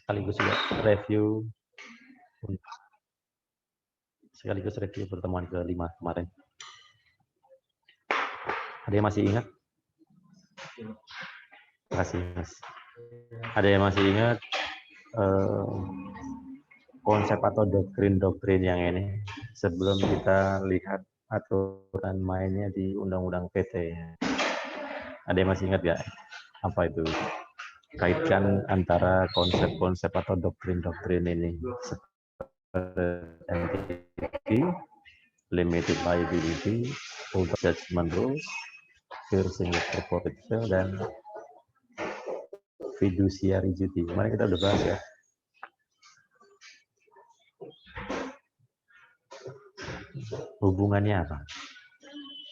sekaligus juga review pertemuan ke-5 kemarin. Ada yang masih ingat? Terima kasih, Mas. Ada yang masih ingat konsep atau doktrin yang ini sebelum kita lihat aturan mainnya di Undang-Undang PT? Ada yang masih ingat nggak? Apa itu? Kaitkan antara konsep-konsep atau doktrin-doktrin ini. Entity, limited liability, over judgment rules, piercing the corporate veil, dan fiduciary duty. Kemarin kita udah bahas ya. Hubungannya apa?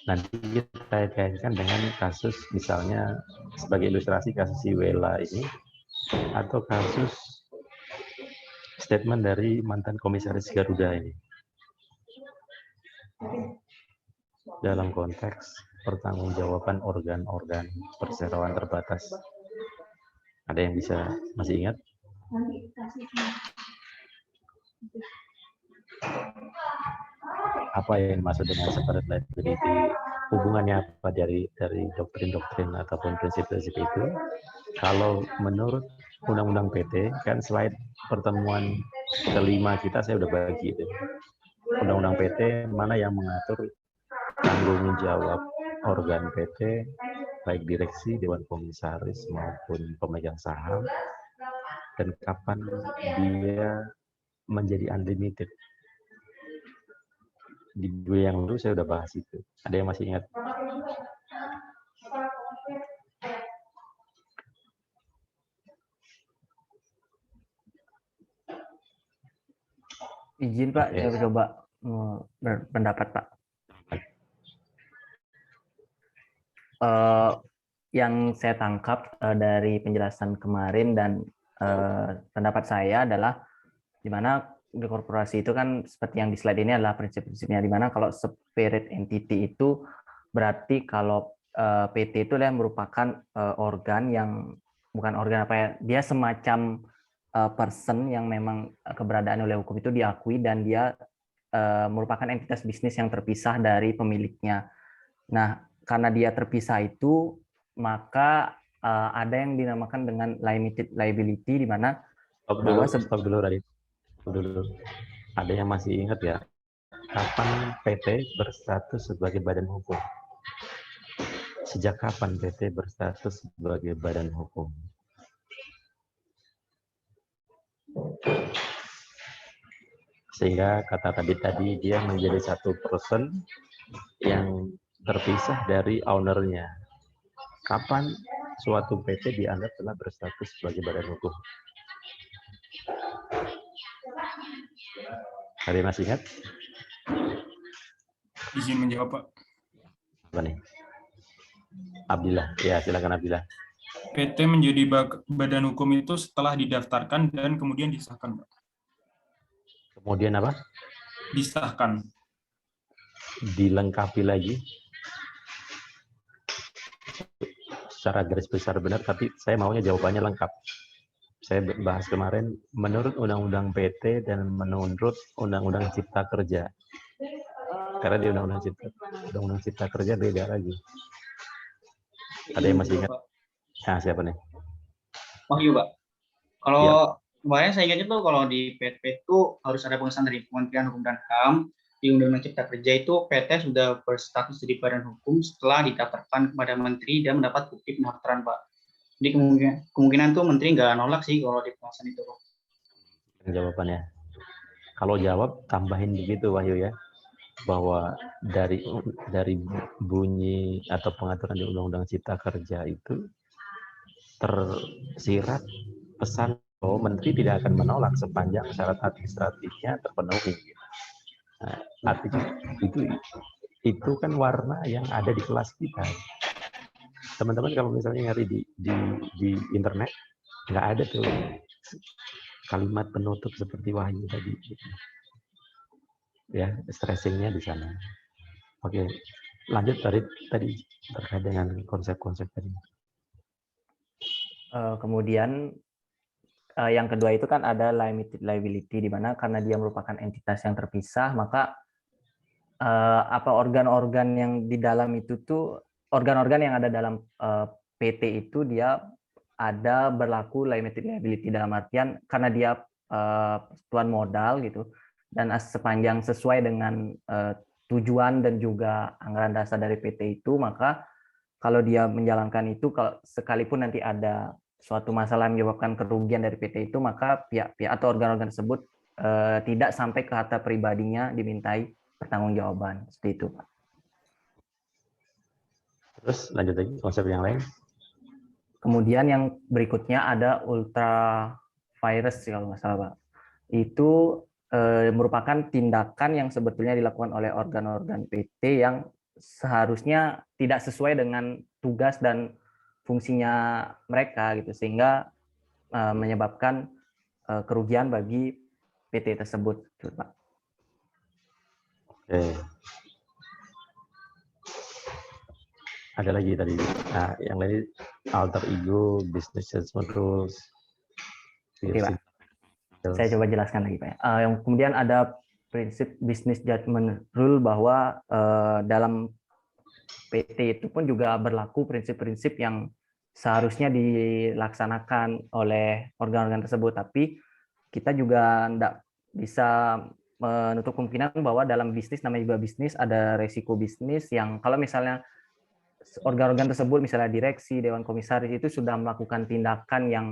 Nanti kita kaitkan dengan kasus, misalnya sebagai ilustrasi kasus si Wela ini, atau kasus statement dari mantan komisaris Garuda ini. Dalam konteks pertanggungjawaban organ-organ perseroan terbatas. Ada yang bisa masih ingat? Apa yang dimaksud dengan separate liability? Hubungannya apa dari doktrin-doktrin ataupun prinsip-prinsip itu? Kalau menurut Undang-Undang PT, kan slide pertemuan ke-5 kita saya udah bagi itu. Undang-Undang PT mana yang mengatur tanggung jawab organ PT, baik direksi, dewan komisaris maupun pemegang saham, dan kapan dia menjadi unlimited. Di dua yang lalu saya udah bahas itu. Ada yang masih ingat? Izin Pak, saya coba berpendapat Pak. Yang saya tangkap dari penjelasan kemarin dan pendapat saya adalah di mana di korporasi itu kan seperti yang di slide ini adalah prinsip-prinsipnya, di mana kalau spirit entity itu berarti kalau PT itu adalah merupakan organ yang bukan organ apa ya, dia semacam person yang memang keberadaan oleh hukum itu diakui dan dia merupakan entitas bisnis yang terpisah dari pemiliknya. Nah, karena dia terpisah itu, maka ada yang dinamakan dengan limited liability, di mana stop dulu Radit. Dulu. Ada yang masih ingat ya? Kapan PT berstatus sebagai badan hukum? Sejak kapan PT berstatus sebagai badan hukum? Sehingga kata tadi dia menjadi satu person yang terpisah dari ownernya. Kapan suatu PT dianggap telah berstatus sebagai badan hukum? Ada yang masih ingat? Izin menjawab Pak. Apa nih? Abdillah, ya silakan Abdillah. PT menjadi badan hukum itu setelah didaftarkan dan kemudian disahkan Pak. Kemudian apa? Disahkan. Dilengkapi lagi. Secara garis besar benar, tapi saya maunya jawabannya lengkap. Saya bahas kemarin menurut Undang-Undang PT dan menurut Undang-Undang Cipta Kerja. Karena di Undang-Undang Cipta Kerja beda lagi. Ada yang masih ingat? Nah, siapa nih? Wahyu, Pak. Kalau kemarin saya ingatnya tuh kalau di PT itu harus ada pengesahan dari Kementerian Hukum dan HAM. Di Undang-Undang Cipta Kerja itu PT sudah berstatus jadi badan hukum setelah didaftarkan kepada Menteri dan mendapat bukti pendaftaran, Pak. Jadi kemungkinan tuh Menteri nggak nolak sih kalau di pengesahan itu, Pak. Jawabannya. Kalau jawab, tambahin begitu Wahyu ya. Bahwa dari bunyi atau pengaturan di Undang-Undang Cipta Kerja itu tersirat pesan bahwa Menteri tidak akan menolak sepanjang syarat administratifnya terpenuhi. Nah, artinya itu kan warna yang ada di kelas kita. Teman-teman kalau misalnya nyari di internet, nggak ada tuh kalimat penutup seperti Wahyu tadi. Ya, stressingnya di sana. Oke, lanjut tadi terkait dengan konsep-konsep tadi. Kemudian yang kedua itu kan ada limited liability, di mana karena dia merupakan entitas yang terpisah, maka apa organ-organ yang di dalam itu tuh, organ-organ yang ada dalam PT itu dia ada berlaku limited liability, dalam artian karena dia tuan modal gitu, dan sepanjang sesuai dengan tujuan dan juga anggaran dasar dari PT itu, maka kalau dia menjalankan itu, kalau sekalipun nanti ada suatu masalah yang menyebabkan kerugian dari PT itu, maka pihak-pihak atau organ-organ tersebut tidak sampai ke harta pribadinya dimintai pertanggungjawaban. Seperti itu, Pak. Terus lanjut lagi konsep yang lain. Kemudian yang berikutnya ada ultravirus, kalau nggak salah, Pak. Itu merupakan tindakan yang sebetulnya dilakukan oleh organ-organ PT yang seharusnya tidak sesuai dengan tugas dan fungsinya mereka gitu, sehingga menyebabkan kerugian bagi PT tersebut, Pak. Oke. Ada lagi tadi. Nah, yang lain alter ego, business judgment rules. Oke, Pak. Saya coba jelaskan lagi, Pak. Yang kemudian ada prinsip business judgment rule, bahwa dalam PT itu pun juga berlaku prinsip-prinsip yang seharusnya dilaksanakan oleh organ-organ tersebut. Tapi kita juga tidak bisa menutup kemungkinan bahwa dalam bisnis, namanya juga bisnis, ada resiko bisnis yang kalau misalnya organ-organ tersebut, misalnya direksi, dewan komisaris, itu sudah melakukan tindakan yang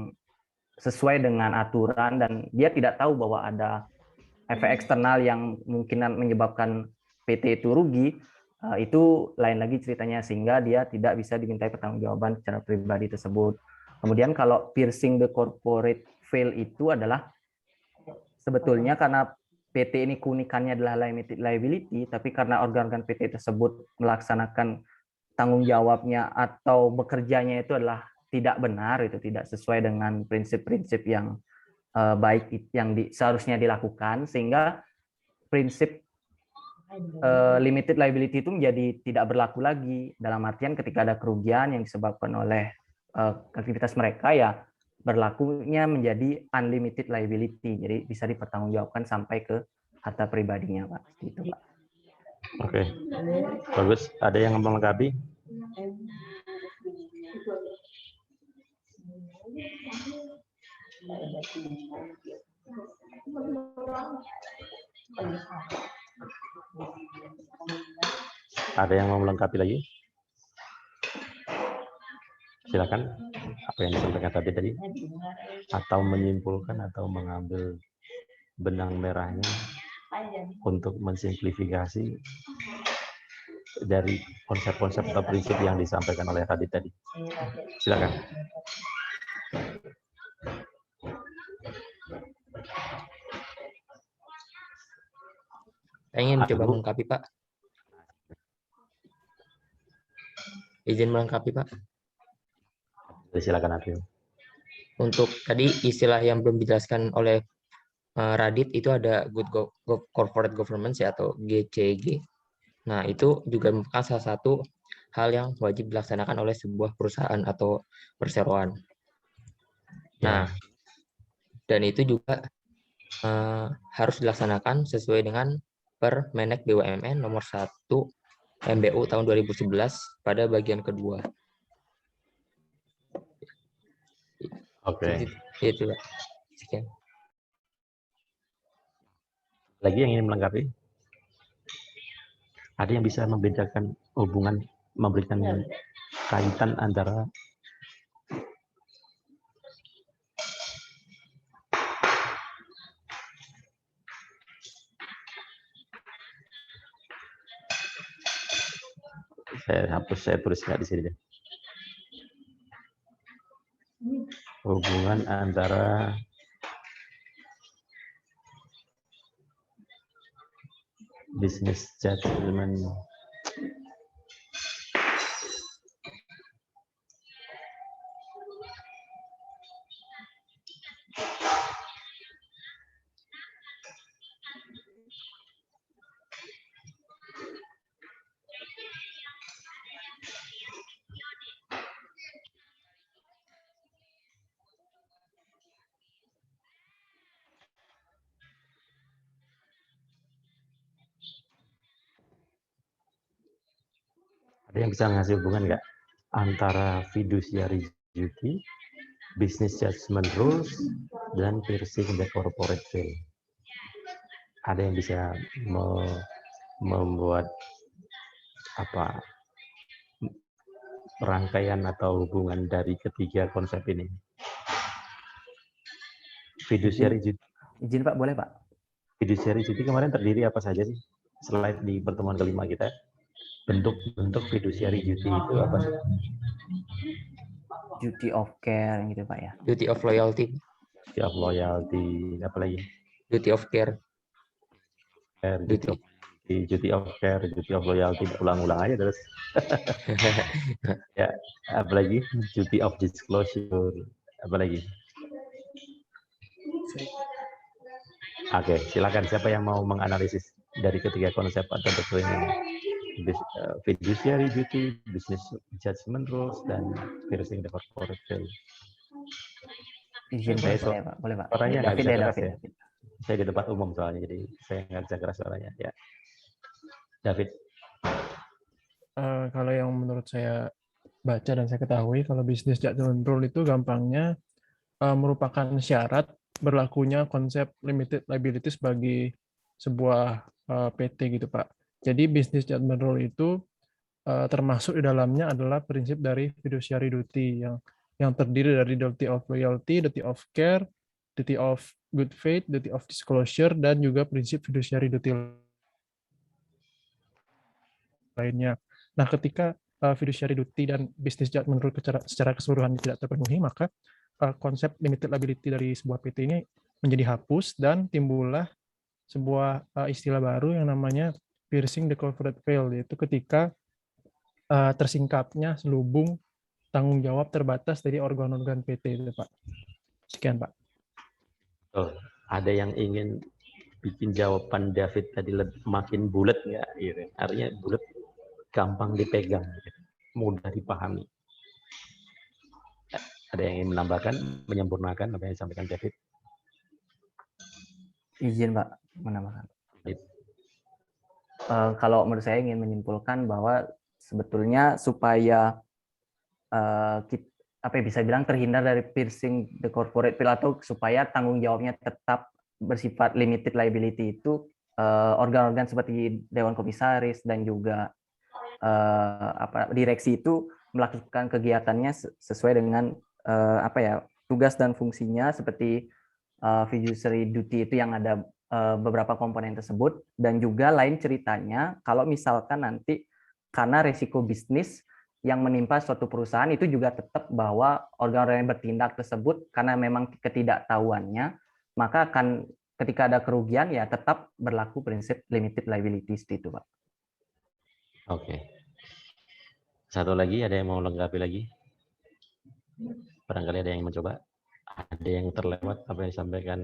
sesuai dengan aturan dan dia tidak tahu bahwa ada efek eksternal yang mungkin menyebabkan PT itu rugi, itu lain lagi ceritanya, sehingga dia tidak bisa dimintai pertanggungjawaban secara pribadi tersebut. Kemudian kalau piercing the corporate veil itu adalah sebetulnya karena PT ini keunikannya adalah limited liability, tapi karena organ-organ PT tersebut melaksanakan tanggung jawabnya atau bekerjanya itu adalah tidak benar, itu tidak sesuai dengan prinsip-prinsip yang baik yang seharusnya dilakukan, sehingga prinsip limited liability itu menjadi tidak berlaku lagi, dalam artian ketika ada kerugian yang disebabkan oleh aktivitas mereka, ya berlakunya menjadi unlimited liability, jadi bisa dipertanggungjawabkan sampai ke harta pribadinya, Pak. Gitu, Pak. Oke, bagus. Ada yang melengkapi? Ada yang mau melengkapi lagi? Silakan. Apa yang disampaikan tadi? Atau menyimpulkan atau mengambil benang merahnya untuk mensimplifikasi dari konsep-konsep atau prinsip yang disampaikan oleh Radit tadi. Silakan. Saya ingin coba melengkapi, Pak. Izin melengkapi, Pak. Silakan, Adil. Untuk tadi istilah yang belum dijelaskan oleh Radit itu ada Good Corporate Governance ya, atau GCG. Nah, itu juga merupakan salah satu hal yang wajib dilaksanakan oleh sebuah perusahaan atau perseroan. Nah, dan itu juga harus dilaksanakan sesuai dengan Permenek BUMN nomor 1 MBU tahun 2011 pada bagian kedua. Oke. Itu, Pak. Sekian. Lagi yang ingin melengkapi? Ada yang bisa membedakan hubungan, memberikan kaitan antara saya tulis nggak di sini deh. Hubungan antara business judgment Ada yang bisa ngasih hubungan nggak antara fiduciary duty, business judgment rules, dan piercing the corporate veil? Ada yang bisa membuat apa rangkaian atau hubungan dari ketiga konsep ini? Fiduciary duty. Izin Pak, boleh Pak? Fiduciary duty kemarin terdiri apa saja sih? Slide di pertemuan kelima kita. Bentuk-bentuk fiduciary duty itu apa sih? Duty of care gitu Pak ya. Duty of loyalty, Duty of loyalty, apa lagi? duty of care, Duty of care, duty of loyalty, ulang-ulang aja terus. Ya, apa lagi? Duty of disclosure, apa lagi? Oke, silakan siapa yang mau menganalisis dari ketiga konsep atau doktrin ini? Fiduciary duty, business judgment rules, dan piercing the corporate veil. Izin Saya boleh Pak, boleh Pak. Suaranya nggak David bisa ya, keras David. ya. Saya di tempat umum soalnya, jadi saya nggak bisa keras suaranya. Ya, David. Kalau yang menurut saya baca dan saya ketahui, kalau business judgment rule itu gampangnya merupakan syarat berlakunya konsep limited liabilities bagi sebuah PT gitu Pak. Jadi business judgment rule itu termasuk di dalamnya adalah prinsip dari fiduciary duty yang terdiri dari duty of loyalty, duty of care, duty of good faith, duty of disclosure, dan juga prinsip fiduciary duty lainnya. Nah, ketika fiduciary duty dan business judgment rule secara keseluruhan tidak terpenuhi, maka konsep limited liability dari sebuah PT ini menjadi hapus dan timbullah sebuah istilah baru yang namanya piercing the corporate veil, yaitu ketika tersingkapnya selubung tanggung jawab terbatas dari organ-organ PT itu, Pak. Sekian, Pak. Oh, ada yang ingin bikin jawaban David tadi makin bulat nggak? Gitu. Artinya bulat, gampang dipegang, gitu. Mudah dipahami. Ada yang ingin menambahkan, menyempurnakan apa yang disampaikan David? Izin Pak, menambahkan. Kalau menurut saya ingin menyimpulkan bahwa sebetulnya supaya kita bisa bilang terhindar dari piercing the corporate veil atau supaya tanggung jawabnya tetap bersifat limited liability itu organ-organ seperti dewan komisaris dan juga direksi itu melakukan kegiatannya sesuai dengan tugas dan fungsinya seperti fiduciary duty itu yang ada beberapa komponen tersebut, dan juga lain ceritanya kalau misalkan nanti karena resiko bisnis yang menimpa suatu perusahaan itu juga tetap bahwa organ-organ yang bertindak tersebut karena memang ketidaktahuannya, maka akan ketika ada kerugian ya tetap berlaku prinsip limited liabilities itu, Pak. Oke. Satu lagi, ada yang mau lengkapi lagi? Barangkali ada yang mencoba. Ada yang terlewat apa yang disampaikan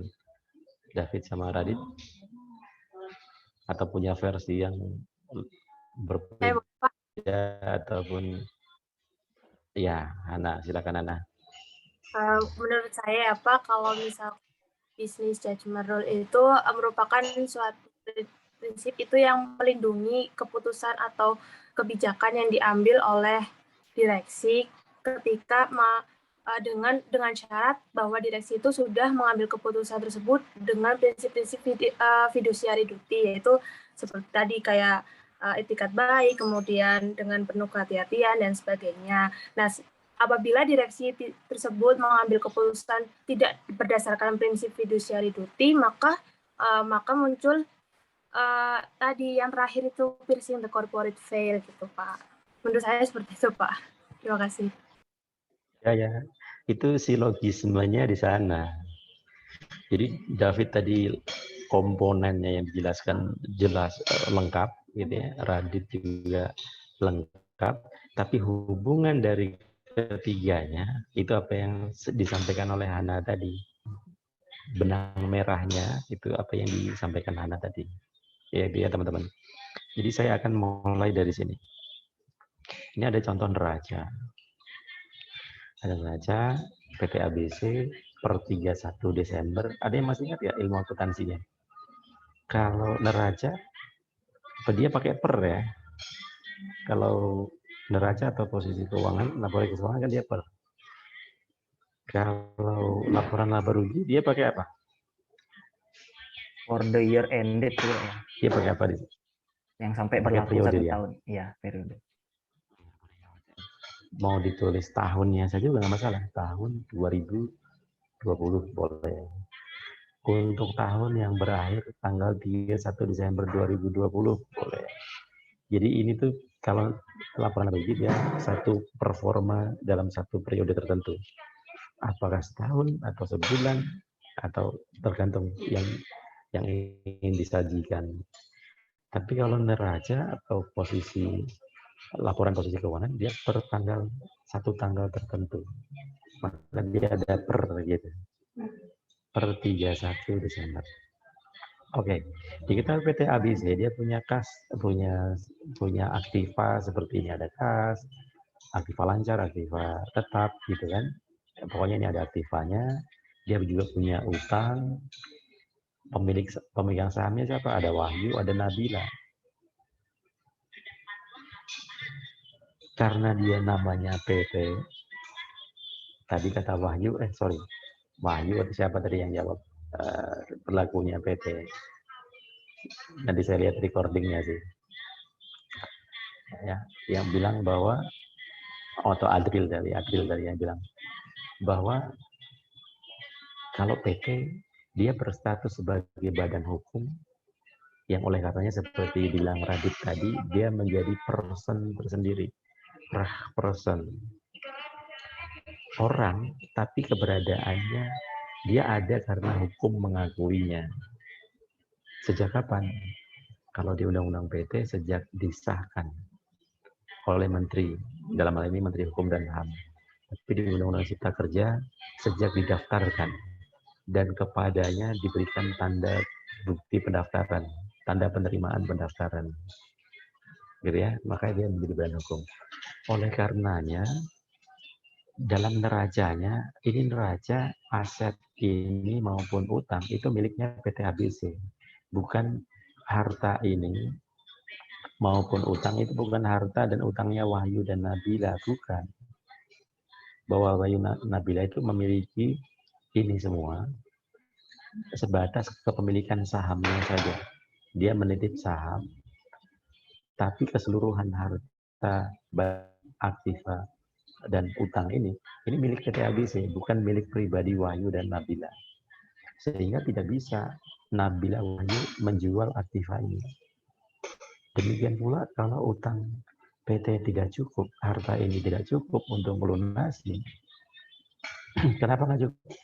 David sama Radit? Atau punya versi yang berbeda ataupun ya, Hana, silakan Hana. Menurut saya kalau misal business judgment rule itu merupakan suatu prinsip itu yang melindungi keputusan atau kebijakan yang diambil oleh direksi ketika dengan syarat bahwa direksi itu sudah mengambil keputusan tersebut dengan prinsip-prinsip fiduciary duty, yaitu seperti tadi kayak etikat baik, kemudian dengan penuh kehati-hatian dan sebagainya. Nah, apabila direksi tersebut mengambil keputusan tidak berdasarkan prinsip fiduciary duty, maka muncul tadi yang terakhir itu piercing the corporate veil gitu, Pak. Menurut saya seperti itu, Pak. Terima kasih. Ya, itu silogismenya di sana. Jadi David tadi komponennya yang dijelaskan jelas lengkap, gitu ya. Radit juga lengkap, tapi hubungan dari ketiganya itu apa yang disampaikan oleh Hana tadi. Benang merahnya itu apa yang disampaikan Hana tadi. Ya, teman-teman. Jadi saya akan mulai dari sini. Ini ada contoh neraca. Ada neraca PT ABC per 31 Desember. Ada yang masih ingat ya ilmu akuntansinya? Kalau neraca, dia pakai per ya. Kalau neraca atau posisi keuangan, laporan keuangan kan dia per. Kalau laporan laba rugi dia pakai apa? For the year ended gitu ya. Dia pakai apa di? Yang sampai Pakai berlaku periode 1 dia. tahun. Iya, periode. Mau ditulis tahunnya saja juga nggak masalah. Tahun 2020 boleh. Untuk tahun yang berakhir tanggal 31 Desember 2020 boleh. Jadi ini tuh kalau laporan laba rugi dia satu performa dalam satu periode tertentu. Apakah setahun atau sebulan atau tergantung yang ingin disajikan. Tapi kalau neraca atau laporan posisi keuangan dia per satu tanggal tertentu. Maka dia ada per gitu. Per 31 Desember. Oke, kita PT ABC dia punya kas, punya aktiva seperti ini, ada kas, aktiva lancar, aktiva tetap gitu kan. Pokoknya ini ada aktivanya. Dia juga punya utang. Pemegang sahamnya siapa? Ada Wahyu, ada Nabila. Karena dia namanya PT, tadi kata Wahyu, Wahyu atau siapa tadi yang jawab berlakunya PT. Nanti saya lihat recordingnya sih. Ya, yang bilang bahwa atau Adril dari yang bilang bahwa kalau PT dia berstatus sebagai badan hukum yang oleh katanya seperti bilang Radit tadi dia menjadi person tersendiri, person orang, tapi keberadaannya dia ada karena hukum mengakuinya. Sejak kapan? Kalau di Undang-Undang PT sejak disahkan oleh Menteri, dalam hal ini Menteri Hukum dan HAM. Tapi di Undang-Undang Cipta Kerja sejak didaftarkan dan kepadanya diberikan tanda bukti pendaftaran, tanda penerimaan pendaftaran. Gitu ya, makanya dia menjadi badan hukum. Oleh karenanya dalam neracanya, ini neraca aset ini maupun utang itu miliknya PT ABC. Bukan harta ini maupun utang itu bukan harta dan utangnya Wahyu dan Nabila, bukan. Bahwa Wahyu Nabila itu memiliki ini semua sebatas kepemilikan sahamnya saja. Dia menitip saham, tapi keseluruhan harta, aktiva, dan utang ini milik PT ABC, bukan milik pribadi Wahyu dan Nabila. Sehingga tidak bisa Nabila Wahyu menjual aktiva ini. Demikian pula kalau utang PT tidak cukup, harta ini tidak cukup untuk melunasi. Kenapa nggak cukup?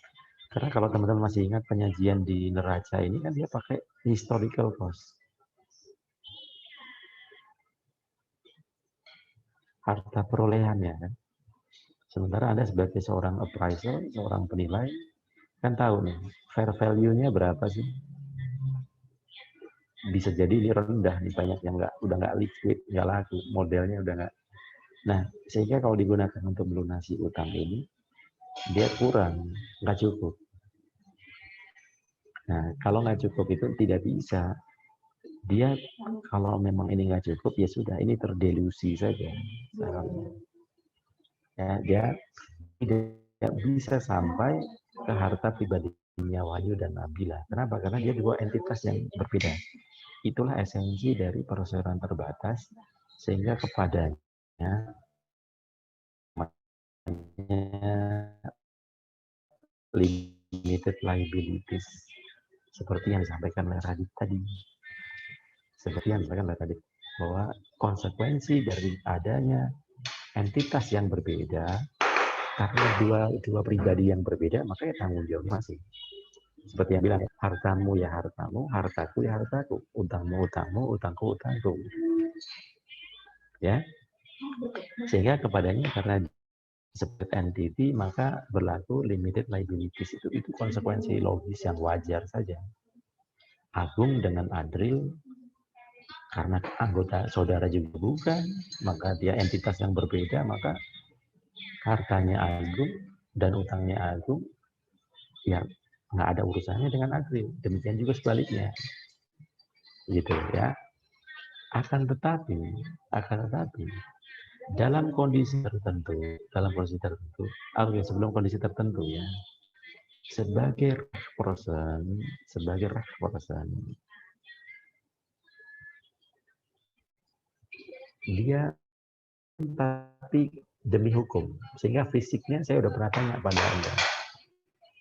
Karena kalau teman-teman masih ingat penyajian di neraca ini kan dia pakai historical cost. Harta perolehannya kan. Sementara Anda sebagai seorang appraiser, seorang penilai, kan tahu nih, fair value-nya berapa sih? Bisa jadi ini rendah nih, banyak yang udah nggak liquid, nggak laku, modelnya udah nggak. Nah, sehingga kalau digunakan untuk melunasi utang ini, dia kurang, nggak cukup. Nah, kalau nggak cukup itu tidak bisa. Dia kalau memang ini nggak cukup, ya sudah, ini terdelusi saja. Ya, dia tidak bisa sampai ke harta pribadinya Wahyu dan Nabila. Kenapa? Karena dia dua entitas yang berbeda. Itulah esensi dari perseroan terbatas, sehingga kepadanya limited liabilities. Seperti yang disampaikan oleh Radit tadi. Bahwa konsekuensi dari adanya entitas yang berbeda, karena dua pribadi yang berbeda, makanya tanggung jawab masing. Seperti yang bilang, hartamu ya hartamu, hartaku ya hartaku, utangmu utangmu, utangku utangku. Ya, sehingga kepadanya karena seperti entity maka berlaku limited liabilities. Itu konsekuensi logis yang wajar saja. Agung dengan Adril karena anggota saudara juga bukan, maka dia entitas yang berbeda, maka hartanya Agung dan utangnya Agung ya nggak ada urusannya dengan Adril. Demikian juga sebaliknya, gitu ya. Akan tetapi dalam kondisi tertentu, sebelum kondisi tertentu ya, sebagai person, dia tapi demi hukum, sehingga fisiknya saya udah pernah tanya pada Anda,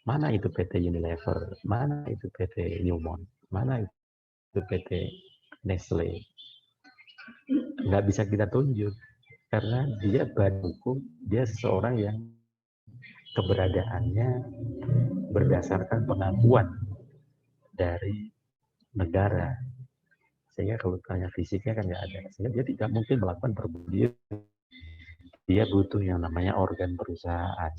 mana itu PT Unilever, mana itu PT Newmont, mana itu PT Nestle, nggak bisa kita tunjuk karena dia badan hukum, dia seseorang yang keberadaannya berdasarkan pengakuan dari negara, sehingga kalau tanya fisiknya kan nggak ada, sehingga dia tidak mungkin melakukan perbuatan. Dia butuh yang namanya organ perusahaan.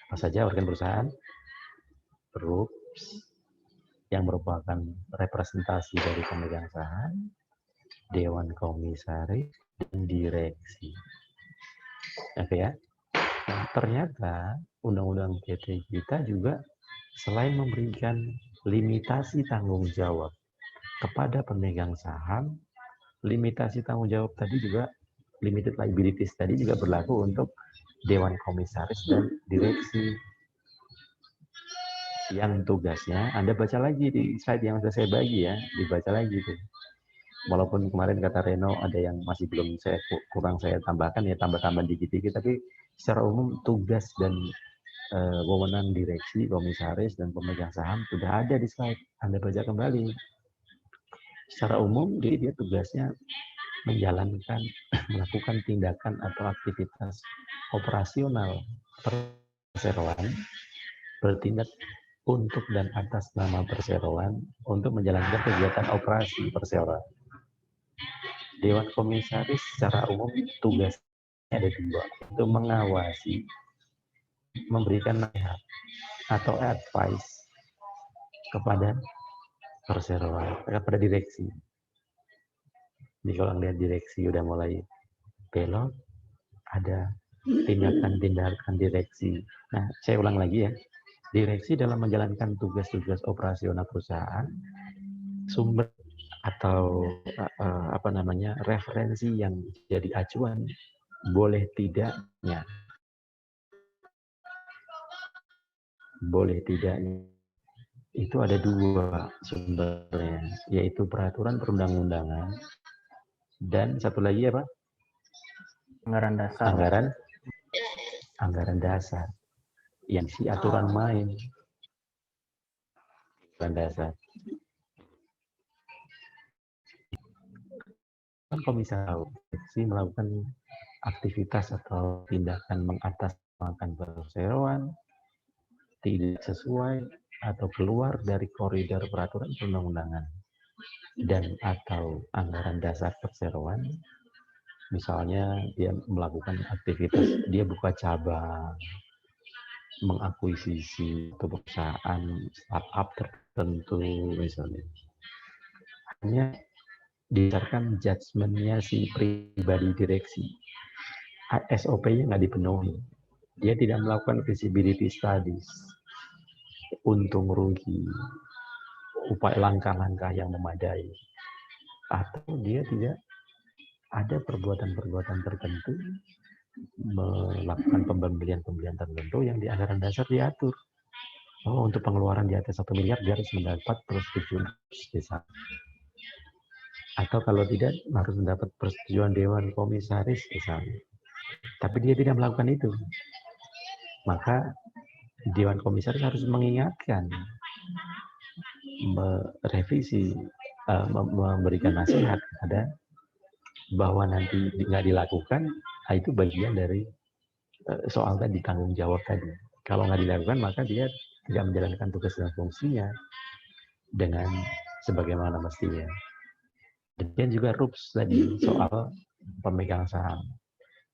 Apa saja organ perusahaan? RUPS, yang merupakan representasi dari pemegang saham, dewan komisaris, dan direksi. Oke ya. Nah, ternyata undang-undang PT kita juga selain memberikan limitasi tanggung jawab kepada pemegang saham, limitasi tanggung jawab tadi juga, limited liabilities tadi juga berlaku untuk dewan komisaris dan direksi, yang tugasnya Anda baca lagi di slide yang sudah saya bagi ya, dibaca lagi tuh. Walaupun kemarin kata Reno ada yang masih belum kurang saya tambahkan ya, tambah-tambah dikit-dikit, tapi secara umum tugas dan wewenang direksi, komisaris, dan pemegang saham sudah ada di slide. Anda baca kembali. Secara umum dia tugasnya menjalankan, melakukan tindakan atau aktivitas operasional perseroan, bertindak untuk dan atas nama perseroan untuk menjalankan kegiatan operasi perseroan. Dewan komisaris secara umum tugasnya ada dua, untuk mengawasi, memberikan nasihat atau advice kepada perseroan, kepada direksi. Jadi kalau lihat direksi udah mulai belok, ada tindakan-tindakan direksi. Nah, saya ulang lagi ya. Direksi dalam menjalankan tugas-tugas operasional perusahaan, sumber atau referensi yang jadi acuan boleh tidaknya itu ada dua sumbernya, yaitu peraturan perundang-undangan dan satu lagi apa? Anggaran dasar. Anggaran dasar yang si aturan main. Anggaran dasar. Komisaris melakukan aktivitas atau tindakan mengatasnamakan perseroan tidak sesuai atau keluar dari koridor peraturan perundang-undangan dan atau anggaran dasar perseroan, misalnya dia melakukan aktivitas, dia buka cabang, mengakuisisi perusahaan startup tertentu misalnya, hanya didasarkan judgement-nya si pribadi direksi, SOP-nya nggak dipenuhi, dia tidak melakukan feasibility studies, untung rugi, upaya langkah-langkah yang memadai, atau dia tidak ada perbuatan-perbuatan tertentu melakukan pembelian-pembelian tertentu yang di anggaran dasar diatur. Oh, untuk pengeluaran di atas 1 miliar dia harus mendapat persetujuan desa. Atau kalau tidak harus mendapat persetujuan dewan komisaris misalnya. Tapi dia tidak melakukan itu. Maka dewan komisaris harus mengingatkan, merevisi, memberikan nasihat kepada bahwa nanti nggak dilakukan, itu bagian dari soal tadi, tanggung jawab tadi. Kalau nggak dilakukan, maka dia tidak menjalankan tugas dan fungsinya dengan sebagaimana mestinya. Dan juga RUPS tadi soal pemegang saham,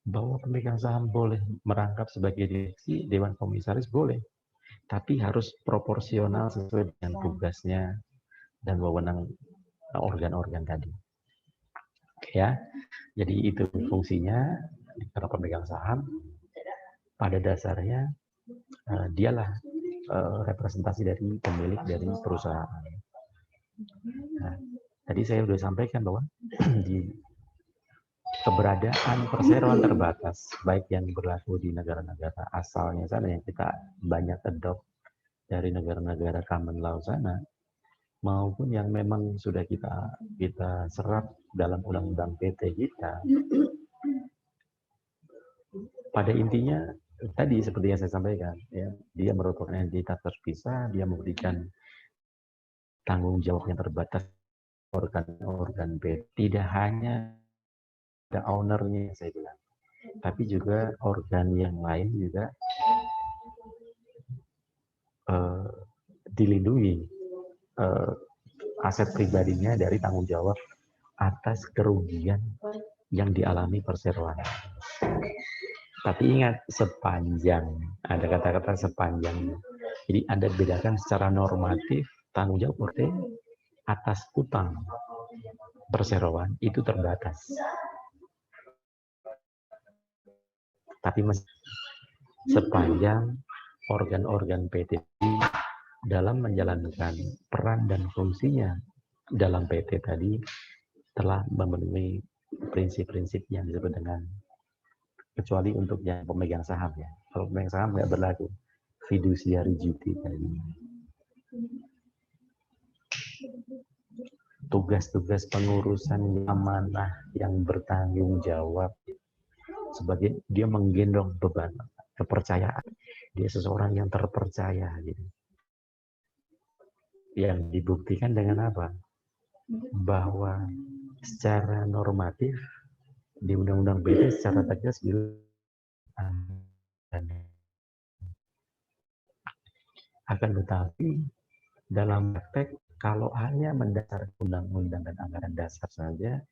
bahwa pemegang saham boleh merangkap sebagai direksi, dewan komisaris boleh, tapi harus proporsional sesuai dengan tugasnya dan wewenang organ-organ tadi. Ya, jadi itu fungsinya. Para pemegang saham pada dasarnya dialah representasi dari pemilik dari perusahaan. Nah, tadi saya sudah sampaikan bahwa di keberadaan perseroan terbatas, baik yang berlaku di negara-negara asalnya sana yang kita banyak adopt dari negara-negara common law sana, maupun yang memang sudah kita serap dalam undang-undang PT kita. Pada intinya tadi seperti yang saya sampaikan, ya, dia merupakan entitas terpisah, dia memberikan tanggung jawab yang terbatas organ-organ PT. Tidak hanya ada ownernya, saya bilang, tapi juga organ yang lain juga dilindungi aset pribadinya dari tanggung jawab atas kerugian yang dialami perseroan. Tapi ingat, sepanjang, ada kata-kata sepanjang. Jadi Anda bedakan secara normatif tanggung jawab PT atas utang perseroan itu terbatas. Tapi sepanjang organ-organ PT dalam menjalankan peran dan fungsinya dalam PT tadi telah memenuhi prinsip-prinsip yang disebut dengan, kecuali untuk yang pemegang saham ya. Kalau pemegang saham nggak berlaku fiduciary duty tadi. Tugas-tugas pengurusan amanah yang bertanggung jawab sebagai dia menggendong beban kepercayaan. Dia seseorang yang terpercaya gitu. Yang dibuktikan dengan apa? Bahwa secara normatif di Undang-Undang PT secara tegas akan tetapi dalam praktek kalau hanya mendasarkan undang-undang dan anggaran dasar saja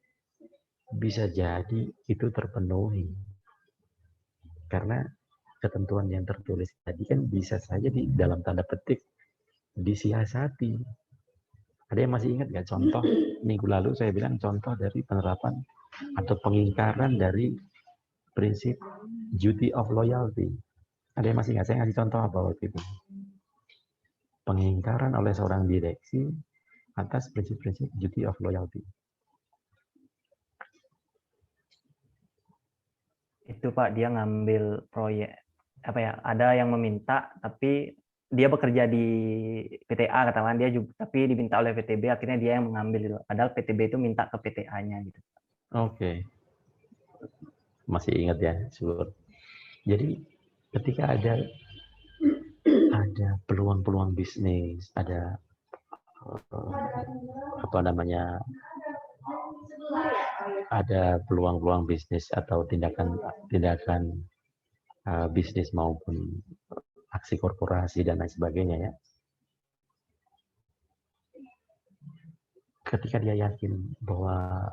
bisa jadi itu terpenuhi karena ketentuan yang tertulis tadi kan bisa saja di dalam tanda petik disiasati. Ada yang masih ingat nggak contoh minggu lalu saya bilang contoh dari penerapan atau pengingkaran dari prinsip duty of loyalty. Ada yang masih ingat saya ngasih contoh apa waktu itu? Pengingkaran oleh seorang direksi atas prinsip-prinsip duty of loyalty. Itu Pak, dia ngambil proyek apa ya? Ada yang meminta tapi dia bekerja di PTA katakan dia juga, tapi diminta oleh PTB akhirnya dia yang mengambil itu. Padahal PTB itu minta ke PTA-nya gitu. Oke. Masih ingat ya, syukur. Jadi ketika ada peluang-peluang bisnis, ada ada peluang-peluang bisnis atau tindakan bisnis maupun aksi korporasi dan lain sebagainya ya. Ketika dia yakin bahwa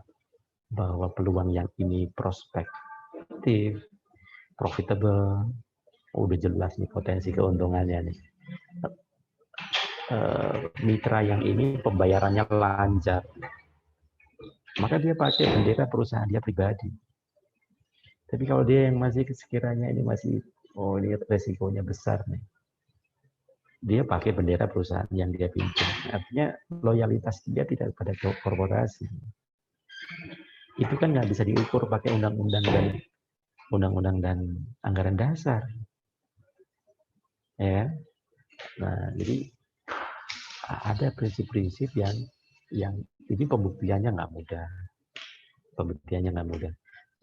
peluang yang ini prospektif, profitable, udah jelas nih potensi keuntungannya nih. Mitra yang ini pembayarannya lancar, maka dia pakai bendera perusahaan dia pribadi. Tapi kalau dia yang masih sekiranya ini masih, ini resikonya besar nih, dia pakai bendera perusahaan yang dia pimpin. Artinya loyalitas dia tidak pada korporasi. Itu kan nggak bisa diukur pakai undang-undang dan anggaran dasar. Ya. Nah, jadi ada prinsip-prinsip yang ini pembuktiannya nggak mudah.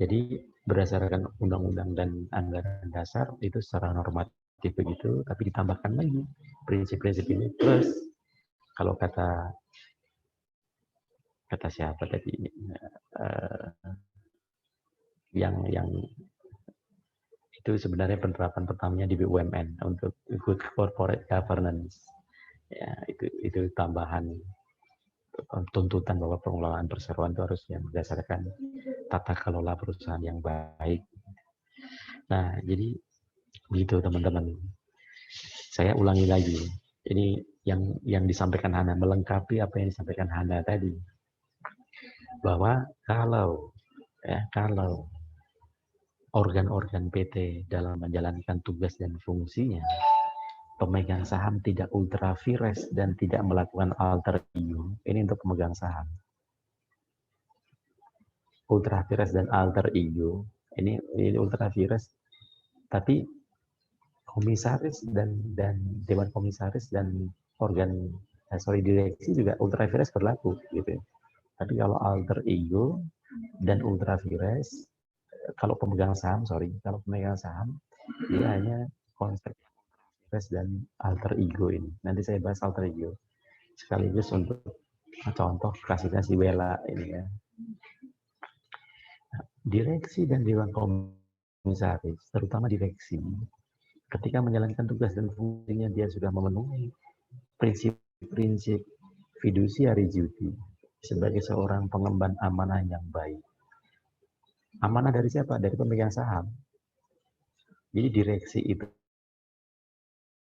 Jadi berdasarkan undang-undang dan anggaran dasar itu secara normatif begitu, tapi ditambahkan lagi prinsip-prinsip ini plus kalau kata siapa tadi yang itu sebenarnya penerapan pertamanya di BUMN untuk good corporate governance. Ya, itu tambahan tuntutan bahwa pengelolaan perseroan itu harus yang berdasarkan tata kelola perusahaan yang baik. Nah, jadi begitu teman-teman. Saya ulangi lagi. Ini yang disampaikan Hana, melengkapi apa yang disampaikan Hana tadi. Bahwa kalau organ-organ PT dalam menjalankan tugas dan fungsinya, pemegang saham tidak ultra vires dan tidak melakukan alter ego. Ini untuk pemegang saham. ultra vires dan alter ego. Ini ultra vires, tapi komisaris dan dewan komisaris dan direksi juga ultra vires berlaku gitu. Tapi kalau alter ego dan ultra vires, kalau pemegang saham dia hanya konsep vires dan alter ego ini. Nanti saya bahas alter ego sekaligus untuk contoh kasusnya si Bella ini ya. Direksi dan dewan komisaris, terutama direksi, ketika menjalankan tugas dan fungsinya dia sudah memenuhi prinsip-prinsip fiduciary duty sebagai seorang pengemban amanah yang baik. Amanah dari siapa? Dari pemegang saham. Jadi direksi itu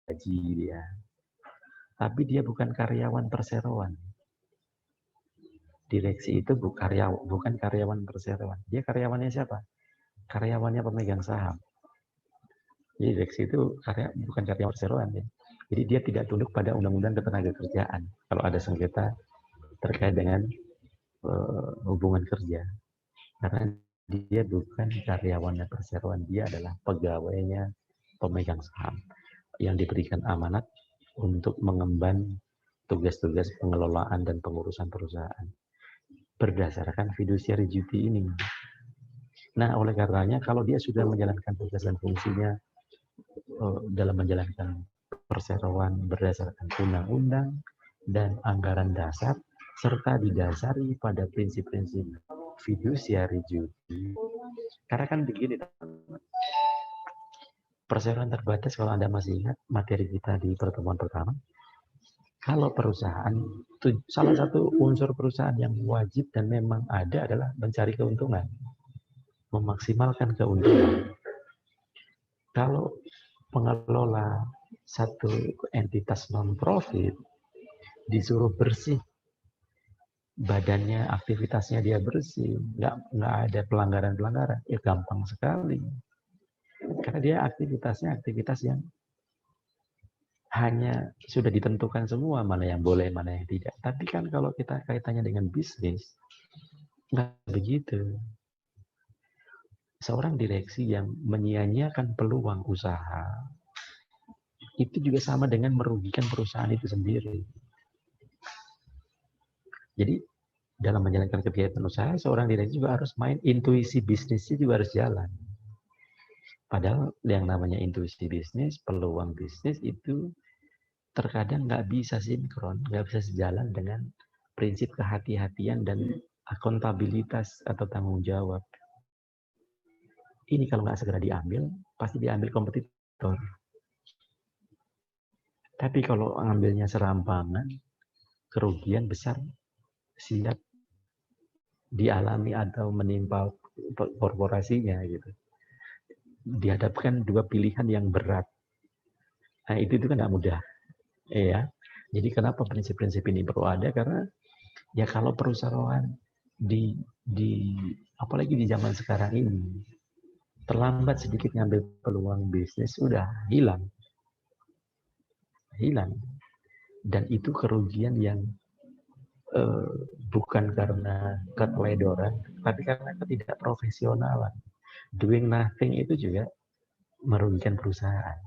gaji dia, tapi dia bukan karyawan perseroan. Direksi itu bukan karyawan perseroan. Dia karyawannya siapa? Karyawannya pemegang saham. Jadi direksi itu bukan karyawan perseroan ya. Jadi dia tidak tunduk pada undang-undang ketenagakerjaan kalau ada sengketa terkait dengan hubungan kerja. Karena dia bukan karyawannya perseroan, dia adalah pegawainya pemegang saham yang diberikan amanat untuk mengemban tugas-tugas pengelolaan dan pengurusan perusahaan berdasarkan fiduciary duty ini. Nah, oleh karenanya kalau dia sudah menjalankan tugas dan fungsinya dalam menjalankan perseroan berdasarkan undang-undang dan anggaran dasar serta didasari pada prinsip-prinsip fiduciary duty. Karena kan begini, perseroan terbatas, kalau Anda masih ingat materi kita di pertemuan pertama, kalau perusahaan, salah satu unsur perusahaan yang wajib dan memang ada adalah mencari keuntungan, memaksimalkan keuntungan. Kalau pengelola satu entitas non-profit disuruh bersih, badannya, aktivitasnya dia bersih, nggak ada pelanggaran-pelanggaran, ya gampang sekali. Karena dia aktivitas yang hanya sudah ditentukan semua, mana yang boleh, mana yang tidak. Tapi kan kalau kita kaitannya dengan bisnis, nggak begitu. Seorang direksi yang menyia-nyiakan peluang usaha, itu juga sama dengan merugikan perusahaan itu sendiri. Jadi, dalam menjalankan kegiatan usaha, seorang direksi juga harus main intuisi bisnisnya juga harus jalan. Padahal yang namanya intuisi bisnis, peluang bisnis itu terkadang nggak bisa sinkron, nggak bisa sejalan dengan prinsip kehati-hatian dan akuntabilitas atau tanggung jawab. Ini kalau nggak segera diambil, pasti diambil kompetitor. Tapi kalau ngambilnya serampangan, kerugian besar siap dialami atau menimpa korporasinya gitu. Dihadapkan dua pilihan yang berat. Nah, itu kan nggak mudah. Ya. Jadi kenapa prinsip-prinsip ini perlu ada? Karena ya kalau perusahaan apalagi di zaman sekarang ini terlambat sedikit ngambil peluang bisnis, sudah hilang. Dan itu kerugian yang bukan karena keteledoran, tapi karena ketidakprofesionalan. Doing nothing itu juga merugikan perusahaan.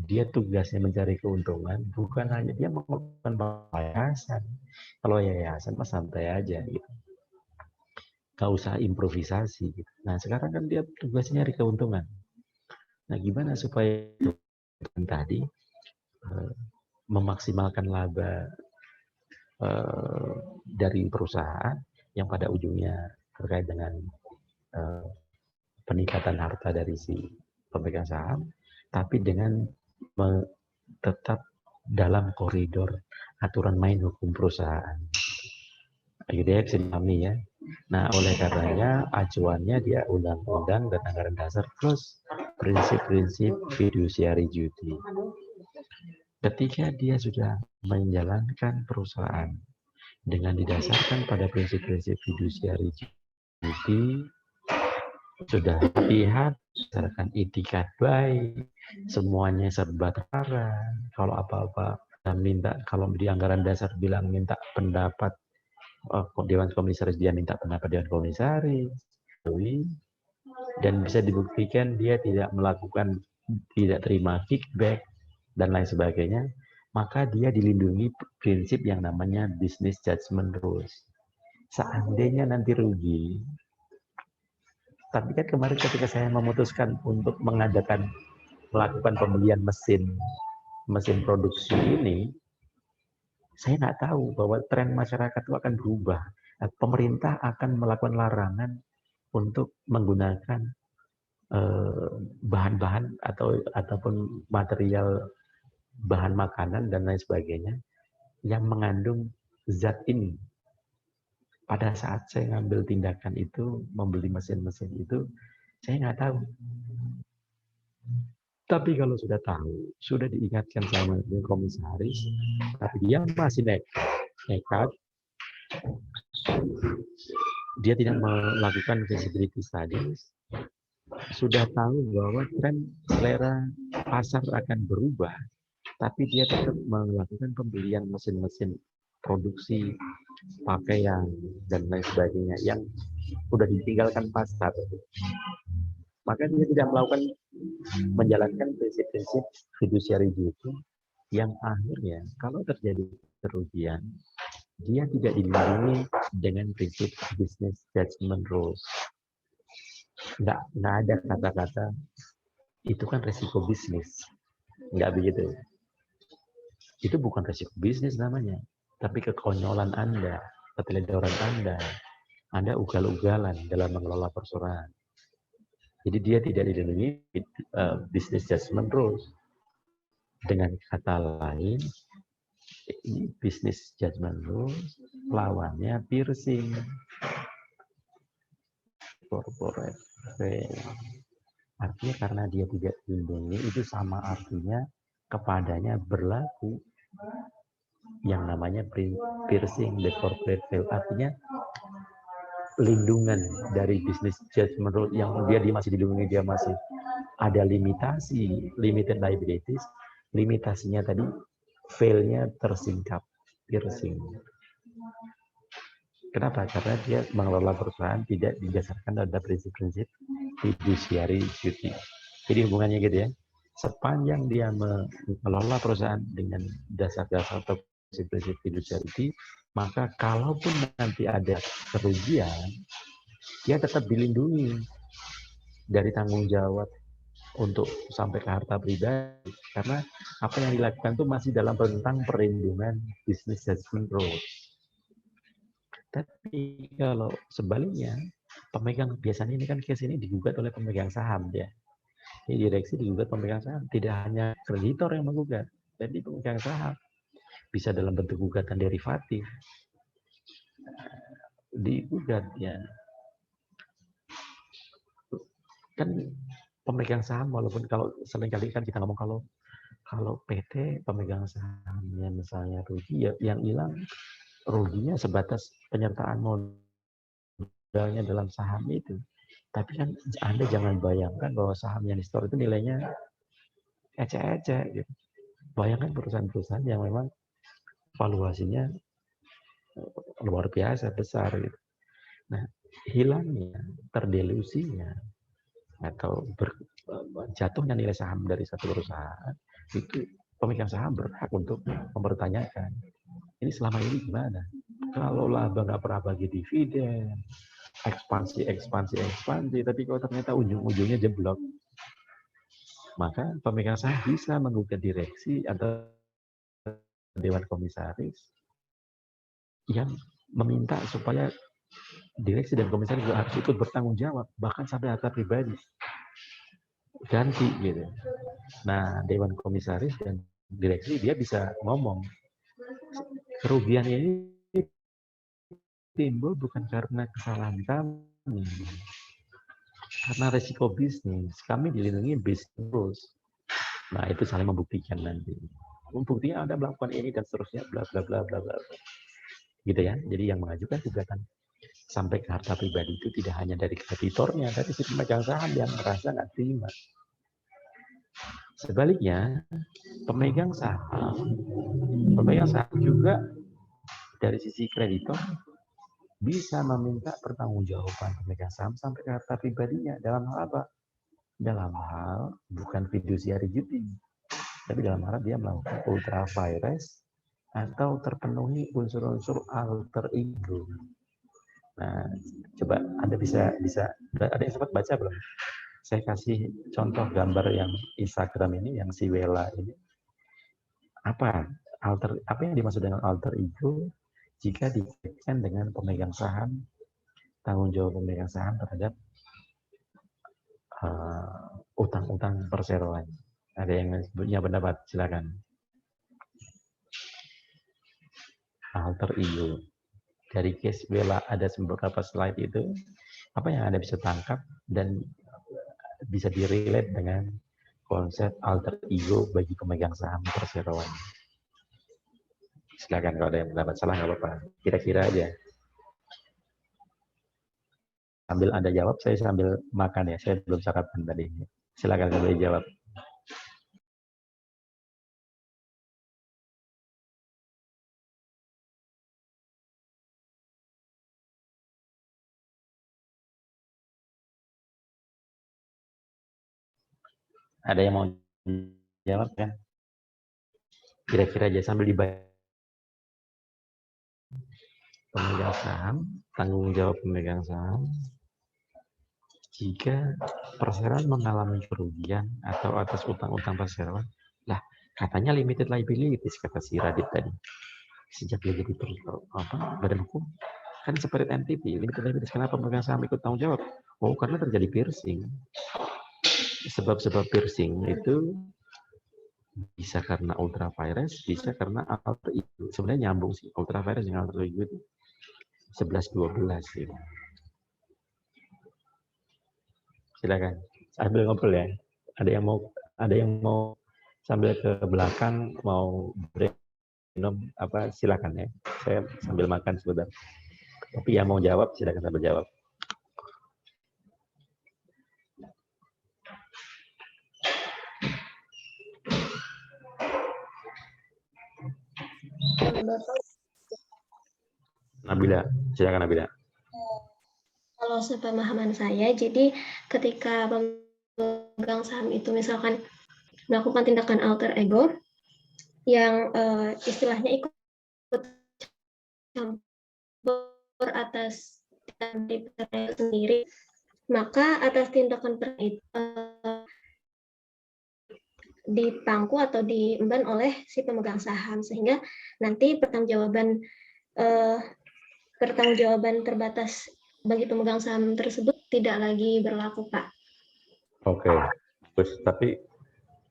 Dia tugasnya mencari keuntungan, bukan hanya dia melakukan yayasan. Kalau yayasan mah santai aja gitu. Gak usah improvisasi gitu. Nah, sekarang kan dia tugasnya nyari keuntungan. Nah, gimana supaya tadi memaksimalkan laba dari perusahaan yang pada ujungnya terkait dengan peningkatan harta dari si pemegang saham, tapi dengan tetap dalam koridor aturan main hukum perusahaan. Gitu ya, bisa dipahami ya. Nah, oleh karenanya acuannya dia undang-undang dan anggaran dasar plus prinsip-prinsip fiduciary duty. Ketika dia sudah menjalankan perusahaan dengan didasarkan pada prinsip-prinsip fiduciary duty, sudah lihat, berdasarkan itikat baik, semuanya serba transparan. Kalau apa-apa minta, kalau di anggaran dasar bilang minta pendapat Dewan Komisaris dia minta pendapat Dewan Komisaris, dan bisa dibuktikan dia tidak terima feedback dan lain sebagainya, maka dia dilindungi prinsip yang namanya business judgment rules. Seandainya nanti rugi, tapi kan kemarin ketika saya memutuskan untuk melakukan pembelian mesin produksi ini, saya nggak tahu bahwa tren masyarakat itu akan berubah. Pemerintah akan melakukan larangan untuk menggunakan bahan-bahan ataupun material bahan makanan dan lain sebagainya yang mengandung zat ini. Pada saat saya ngambil tindakan itu, membeli mesin-mesin itu, saya nggak tahu. Tapi kalau sudah tahu, sudah diingatkan sama komisaris, tapi dia masih nekat, dia tidak melakukan feasibility studies, sudah tahu bahwa tren selera pasar akan berubah, tapi dia tetap melakukan pembelian mesin-mesin produksi pakaian dan lain sebagainya yang sudah ditinggalkan pasar, maka dia tidak menjalankan prinsip-prinsip fiduciary duty yang akhirnya kalau terjadi kerugian dia tidak dilindungi dengan prinsip business judgment rules. Nggak ada kata-kata itu kan resiko bisnis, nggak begitu. Itu bukan resiko bisnis namanya, tapi kekonyolan Anda, keteledoran Anda ugal-ugalan dalam mengelola persoalan. Jadi dia tidak dilindungi business judgment rules. Dengan kata lain, business judgment rules lawannya piercing. Corporate fail. Artinya karena dia tidak dilindungi, itu sama artinya kepadanya berlaku yang namanya piercing the corporate fail. Artinya lindungan dari business judgment rule yang dia masih dilindungi, dia masih ada limitasi, limited liabilities. Limitasinya tadi fail-nya tersingkap, piercing. Kenapa? Karena dia mengelola perusahaan tidak didasarkan pada prinsip-prinsip fiduciary duty. Jadi hubungannya gitu ya. Sepanjang dia mengelola perusahaan dengan dasar-dasar atau prinsip-prinsip fiduciary duty, maka kalaupun nanti ada kerugian, dia tetap dilindungi dari tanggung jawab untuk sampai ke harta pribadi. Karena apa yang dilakukan itu masih dalam rentang perlindungan business judgment rules. Tapi kalau sebaliknya, pemegang biasanya ini kan case ini digugat oleh pemegang saham ya. Ini direksi digugat pemegang saham, tidak hanya kreditor yang menggugat, jadi pemegang saham bisa dalam bentuk gugatan derivatif digugat ya. Kan pemegang saham walaupun kalau seringkali kan kita ngomong kalau PT pemegang sahamnya misalnya rugi ya, yang hilang ruginya sebatas penyertaan modalnya dalam saham itu. Tapi kan Anda jangan bayangkan bahwa saham yang di-store itu nilainya ecek-ecek gitu. Bayangkan perusahaan-perusahaan yang memang valuasinya luar biasa besar gitu. Nah, hilangnya, terdelusinya atau jatuhnya nilai saham dari satu perusahaan itu pemegang saham berhak untuk mempertanyakan. Ini selama ini gimana? Kalau laba nggak pernah bagi dividen, ekspansi, tapi kalau ternyata ujung-ujungnya jeblok, maka pemegang saham bisa menggugat direksi atau dewan komisaris yang meminta supaya direksi dan komisaris juga harus ikut bertanggung jawab, bahkan sampai harta pribadi ganti gitu. Nah, dewan komisaris dan direksi dia bisa ngomong, kerugian ini timbul bukan karena kesalahan kami, karena resiko bisnis. Kami dilindungi bisnis. Nah, itu saling membuktikan nanti. Buktinya Anda melakukan ini dan seterusnya, bla bla bla bla bla. Gitu ya. Jadi yang mengajukan gugatan sampai ke harta pribadi itu tidak hanya dari kreditornya, dari si pemegang saham yang merasa nggak terima. Sebaliknya, pemegang saham juga dari sisi kreditor bisa meminta pertanggungjawaban pemegang saham sampai ke harta pribadinya. Dalam hal apa? Dalam hal bukan fiduciary duty, tapi dalam hal dia melakukan ultra vires atau terpenuhi unsur-unsur alter ego. Nah, coba Anda bisa ada yang sempat baca belum? Saya kasih contoh gambar yang Instagram ini, yang si Wela ini. Apa yang dimaksud dengan alter ego jika dikaitkan dengan pemegang saham, tanggung jawab pemegang saham terhadap utang-utang perseroan. Ada yang punya pendapat? Silakan. Alter ego. Dari case Wela ada beberapa slide itu, apa yang Anda bisa tangkap dan bisa direlate dengan konsep alter ego bagi pemegang saham perseroan. Silakan kalau ada yang pendapat salah nggak apa-apa. Kira-kira aja. Sambil Anda jawab, saya sambil makan ya. Saya belum sarapan tadi. Silakan kalau dijawab. Ada yang mau jawab kan? Kira-kira aja sambil dibayar. Pemegang saham, tanggung jawab pemegang saham, jika perseroan mengalami kerugian atau atas utang-utang perseroan, lah katanya limited liabilities kata si Radit tadi. Sejak dia jadi badan hukum, kan separate entity, limited liabilities. Kenapa pemegang saham ikut tanggung jawab? Oh, karena terjadi piercing. Sebab-sebab piercing itu bisa karena ultra vires, bisa karena alter ego. Sebenarnya nyambung sih, ultra vires dengan alter ego itu 11-12 gitu. Silakan sambil ngobrol ya. Ada yang mau sambil ke belakang mau break minum apa, silakan ya. Saya sambil makan sebentar. Tapi yang mau jawab silakan sambil jawab. Nabila, silakan Nabila. Kalau sepemahaman saya, jadi ketika pemegang saham itu misalkan melakukan tindakan alter ego yang istilahnya ikut campur atas tindakan sendiri, maka atas tindakan itu dipangku atau diemban oleh si pemegang saham, sehingga nanti pertanggungjawaban terbatas bagi pemegang saham tersebut tidak lagi berlaku, Pak. Oke, terus tapi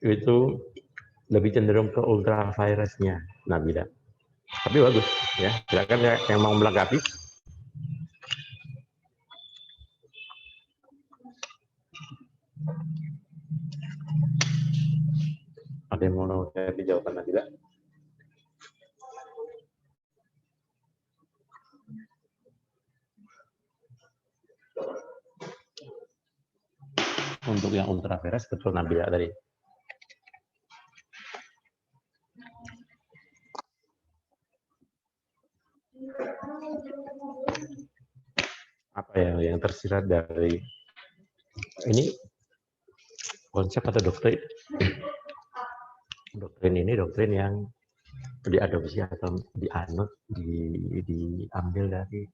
itu lebih cenderung ke ultra virusnya, Nabila. Tapi bagus ya. Silakan ya yang mau melengkapi. Ada yang mau melengkapi jawaban Nabila? Untuk yang ultra virus betul Nabila tadi. Apa yang tersirat dari ini konsep atau doktrin? Doktrin ini doktrin yang diadopsi atau dianut, diambil dari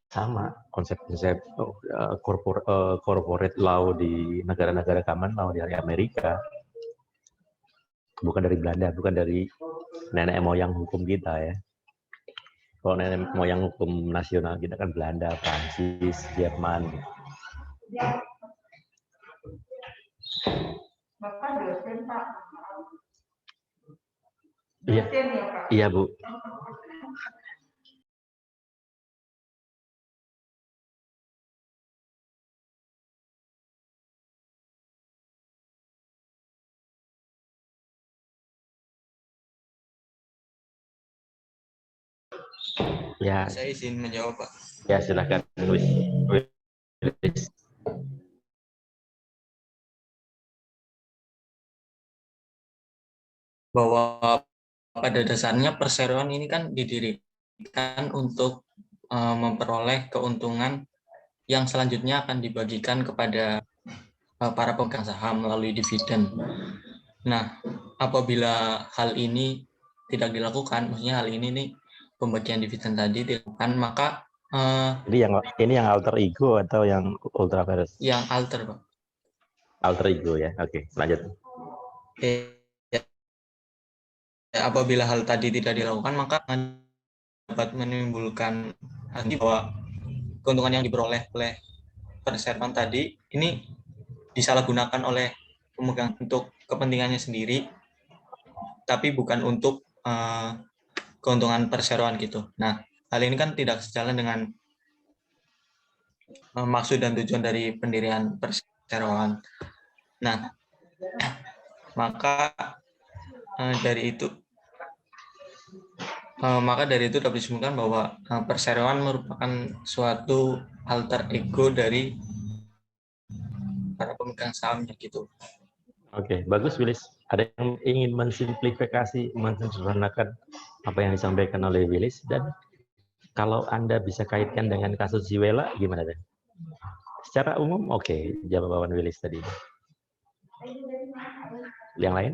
sama konsep-konsep corporate law di negara-negara common law dari Amerika, bukan dari Belanda, bukan dari nenek moyang hukum kita ya. Kalau nenek moyang hukum nasional kita kan Belanda, Prancis, Jerman. Bapak dosen, Pak. Iya, iya Bu. Ya. Saya izin menjawab, Pak. Ya, silakan. Bahwa pada dasarnya perseroan ini kan didirikan untuk memperoleh keuntungan yang selanjutnya akan dibagikan kepada para pemegang saham melalui dividen. Nah, apabila hal ini tidak dilakukan, maksudnya hal ini nih pembagian dividen tadi dilakukan, maka Jadi ini yang alter ego atau yang ultra virus? yang alter, Pak. Alter ego ya. Oke, lanjut. Apabila hal tadi tidak dilakukan, maka dapat menimbulkan bahwa keuntungan yang diperoleh oleh perseroan tadi ini disalahgunakan oleh pemegang untuk kepentingannya sendiri, tapi bukan untuk keuntungan perseroan gitu. Nah, hal ini kan tidak sejalan dengan maksud dan tujuan dari pendirian perseroan. Nah, maka dari itu dapat disimpulkan bahwa perseroan merupakan suatu alter ego dari para pemegang sahamnya gitu. Oke, bagus Willis. Ada yang ingin mensimplifikasi, mensederhanakan apa yang disampaikan oleh Willis, dan kalau Anda bisa kaitkan dengan kasus Ziwela, gimana deh? Secara umum, oke, jawaban Willis tadi. Yang lain?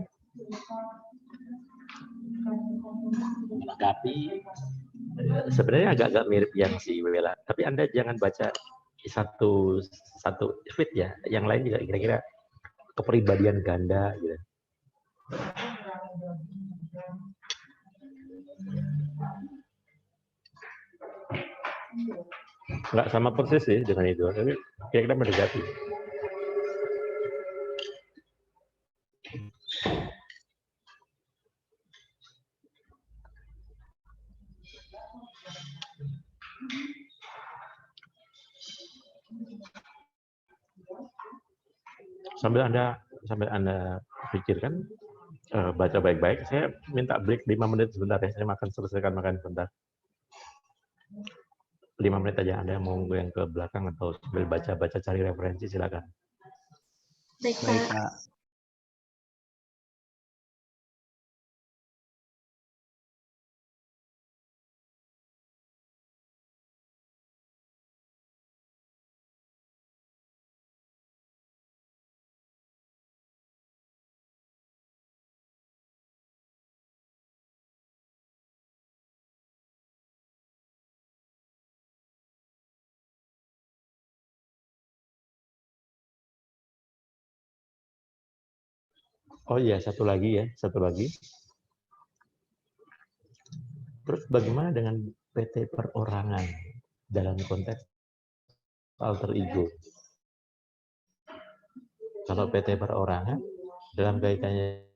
Tapi sebenarnya agak-agak mirip yang si Wela. Tapi Anda jangan baca satu tweet ya. Yang lain juga kira-kira kepribadian ganda gitu. Nggak sama persis sih dengan itu, tapi kira-kira mendekati. Sambil Anda pikirkan, baca baik-baik. Saya minta break 5 menit sebentar ya. Saya selesaikan makan sebentar. 5 menit aja. Anda mau yang ke belakang atau sambil baca-baca cari referensi, silakan. Baik, Baik, Pak. Pak. Oh iya, satu lagi. Terus bagaimana dengan PT perorangan dalam konteks alter ego? Kalau PT perorangan dalam kaitannya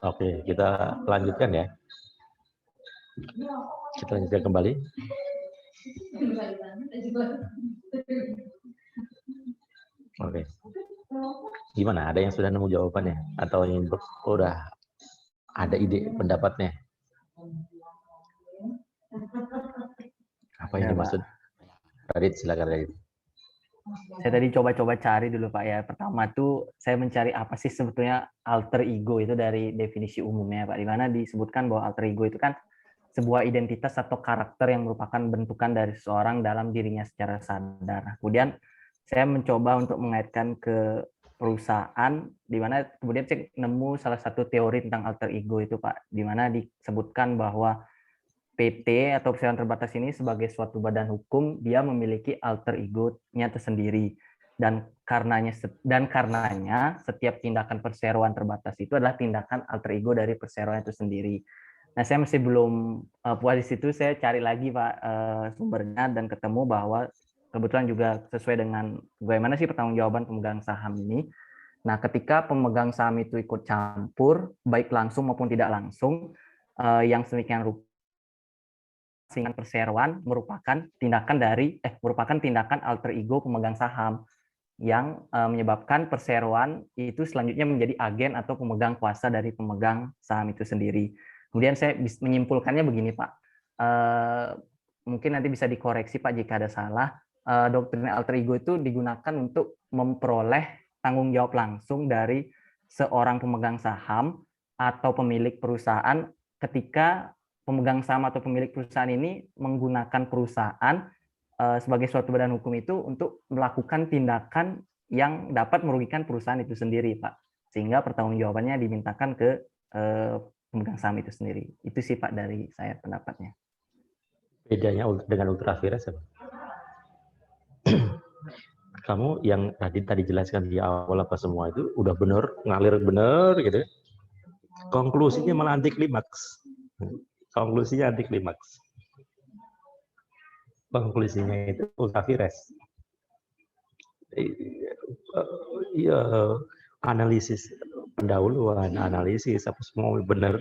Oke, kita lanjutkan ya. Kita lanjutkan kembali. Oke. Gimana? Ada yang sudah nemu jawabannya? Atau yang udah ada ide pendapatnya? Apa yang Ya, dimaksud? Radit, silakan Radit. Saya tadi coba-coba cari dulu Pak ya. Pertama tuh saya mencari apa sih sebetulnya alter ego itu dari definisi umumnya Pak. Di mana disebutkan bahwa alter ego itu kan sebuah identitas atau karakter yang merupakan bentukan dari seseorang dalam dirinya secara sadar. Kemudian saya mencoba untuk mengaitkan ke perusahaan, di mana kemudian saya nemu salah satu teori tentang alter ego itu Pak, di mana disebutkan bahwa PT atau perusahaan terbatas ini sebagai suatu badan hukum, dia memiliki alter ego-nya tersendiri. Dan karenanya setiap tindakan perseroan terbatas itu adalah tindakan alter ego dari perseroan itu sendiri. Nah, saya masih belum puas di situ, saya cari lagi Pak sumbernya dan ketemu bahwa kebetulan juga sesuai dengan bagaimana sih pertanggungjawaban pemegang saham ini. Nah, ketika pemegang saham itu ikut campur, baik langsung maupun tidak langsung, yang sedemikian rupa perseroan merupakan tindakan alter ego pemegang saham yang menyebabkan perseroan itu selanjutnya menjadi agen atau pemegang kuasa dari pemegang saham itu sendiri. Kemudian saya menyimpulkannya begini Pak, mungkin nanti bisa dikoreksi Pak jika ada salah. Doktrin alter ego itu digunakan untuk memperoleh tanggung jawab langsung dari seorang pemegang saham atau pemilik perusahaan ketika pemegang saham atau pemilik perusahaan ini menggunakan perusahaan sebagai suatu badan hukum itu untuk melakukan tindakan yang dapat merugikan perusahaan itu sendiri, Pak. Sehingga pertanggungjawabannya dimintakan ke pemegang saham itu sendiri. Itu sih Pak dari saya pendapatnya. Bedanya dengan ultra vires apa? Kamu yang tadi jelaskan di awal apa semua itu udah bener, ngalir bener gitu. Konklusinya malah anti klimaks. Konklusinya anti klimaks. Konklusinya itu ultra vires. Iya, analisis pendahuluan, analisis apa semua benar,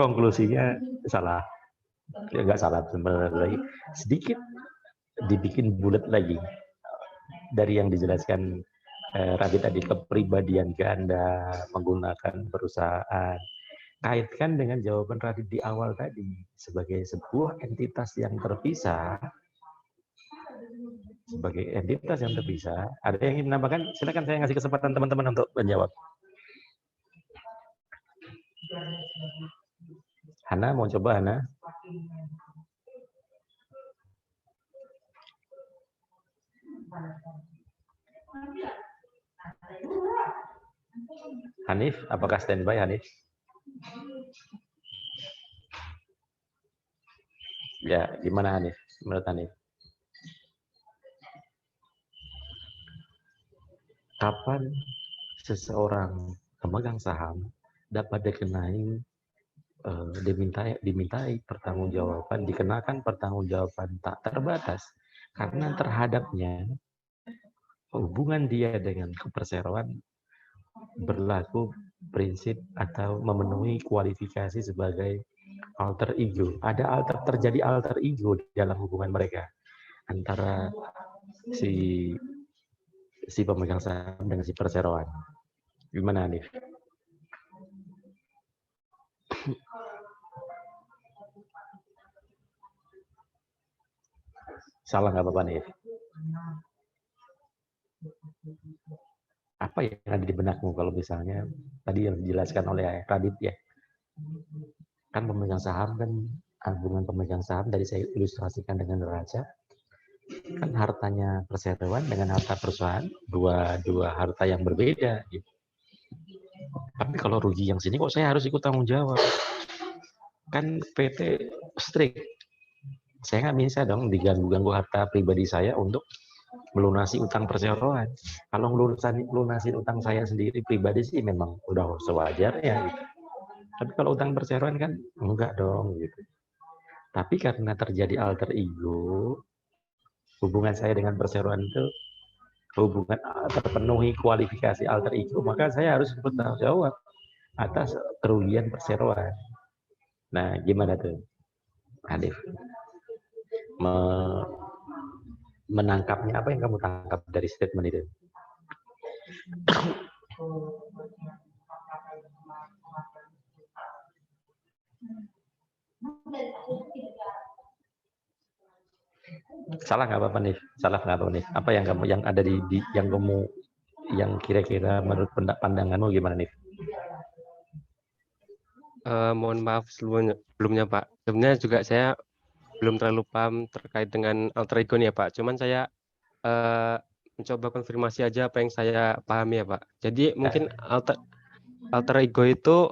konklusinya salah. Ya, nggak salah sebenarnya, sedikit dibikin bulat lagi dari yang dijelaskan Radit tadi, kepribadian ganda menggunakan perusahaan. Kaitkan dengan jawaban Radit di awal tadi sebagai sebuah entitas yang terpisah. Sebagai entitas yang terpisah, ada yang ingin menambahkan? Silakan, saya ngasih kesempatan teman-teman untuk menjawab. Hana, mau coba Hana? Hanif, apakah standby Hanif? Ya, gimana Hanif? Menurut Hanif? Kapan seseorang pemegang saham dapat dimintai pertanggungjawaban, dikenakan pertanggungjawaban tak terbatas karena terhadapnya hubungan dia dengan keperseroan berlaku prinsip atau memenuhi kualifikasi sebagai alter ego. Terjadi alter ego dalam hubungan mereka antara si pemegang saham dengan si perseroan. Gimana Hanif? Salah nggak apa-apa Hanif? Apa yang ada di benakmu kalau misalnya tadi yang dijelaskan oleh Radit ya? Kan pemegang saham kan, hubungan pemegang saham dari saya ilustrasikan dengan neraca, kan hartanya perseroan dengan harta perusahaan dua harta yang berbeda gitu. Tapi kalau rugi yang sini kok saya harus ikut tanggung jawab? Kan PT strict. Saya nggak bisa dong diganggu harta pribadi saya untuk melunasi utang perseroan. Kalau melunasi utang saya sendiri pribadi sih memang udah sewajarnya gitu. Tapi kalau utang perseroan kan enggak dong gitu. Tapi karena terjadi alter ego, hubungan saya dengan perseroan itu hubungan terpenuhi kualifikasi alter ego, maka saya harus bertanggung jawab atas kerugian perseroan. Nah, gimana tuh, Hanif? Menangkapnya, apa yang kamu tangkap dari statement itu? Salah nggak apa-apa nih? Salah nggak apa-apa nih? Apa yang kamu, yang ada yang kamu, yang kira-kira menurut pandanganmu gimana nih? Mohon maaf sebelumnya Pak. Sebenarnya juga saya belum terlalu paham terkait dengan alter ego nih ya Pak. Cuman saya mencoba konfirmasi aja apa yang saya pahami ya Pak. Jadi mungkin alter ego itu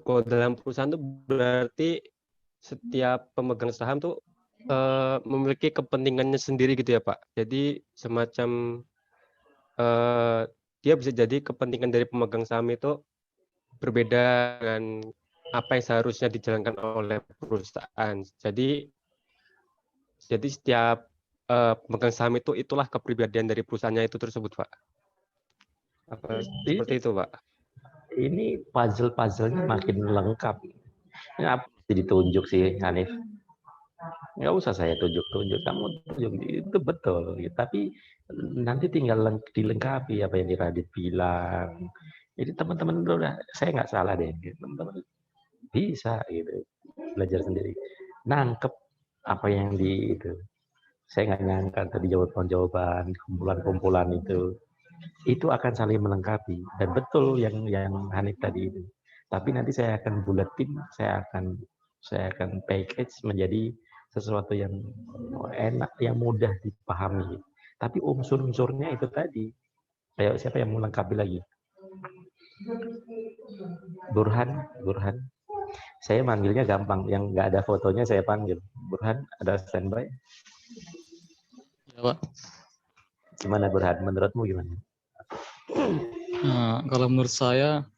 kalau dalam perusahaan itu berarti setiap pemegang saham tuh memiliki kepentingannya sendiri gitu ya Pak. Jadi semacam dia bisa jadi kepentingan dari pemegang saham itu berbeda dengan apa yang seharusnya dijalankan oleh perusahaan. Jadi setiap pemegang saham itu itulah kepribadian dari perusahaannya itu tersebut, Pak. Apa seperti itu, Pak? Ini puzzle-puzzlenya makin lengkap. Ini apa ditunjuk sih, Hanif? Nggak usah saya tunjuk-tunjuk, kamu tunjuk, itu betul. Tapi nanti tinggal dilengkapi apa yang Radit bilang. Jadi teman-teman udah, saya nggak salah deh, teman-teman bisa gitu belajar sendiri, nangkep apa yang itu. Saya nggak nyangka tadi jawaban-jawaban, kumpulan-kumpulan itu akan saling melengkapi, dan betul yang Hanif tadi itu. Tapi nanti saya akan buletin, saya akan package menjadi sesuatu yang enak, yang mudah dipahami. Tapi unsur-unsurnya itu tadi. Ayo, siapa yang melengkapi lagi? Burhan. Saya manggilnya gampang, yang nggak ada fotonya saya panggil. Burhan, ada standby? Ya, Pak. Gimana Burhan? Menurutmu gimana? Nah, kalau menurut saya,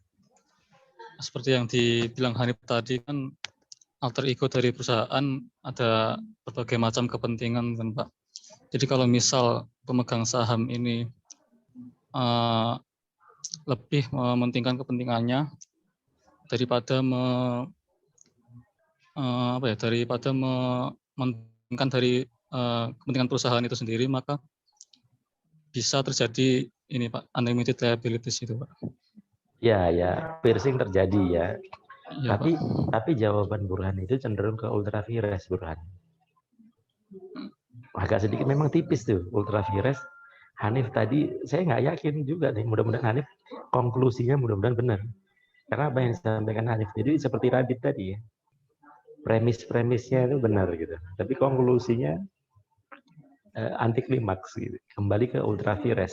seperti yang dibilang Hanif tadi, kan alter ego dari perusahaan ada berbagai macam kepentingan, kan Pak. Jadi kalau misal pemegang saham ini lebih mementingkan kepentingannya daripada mementingkan dari kepentingan perusahaan itu sendiri, maka bisa terjadi ini Pak, unlimited liabilities itu Pak. Ya, piercing terjadi ya. Ya, tapi jawaban Burhan itu cenderung ke ultra vires, Burhan. Agak sedikit memang tipis tuh ultra vires. Hanif tadi saya nggak yakin juga nih, mudah-mudahan Hanif konklusinya mudah-mudahan benar. Karena apa yang disampaikan Hanif jadi seperti Radit tadi ya. Premisnya itu benar gitu. Tapi konklusinya anti klimaks gitu. Kembali ke ultra vires.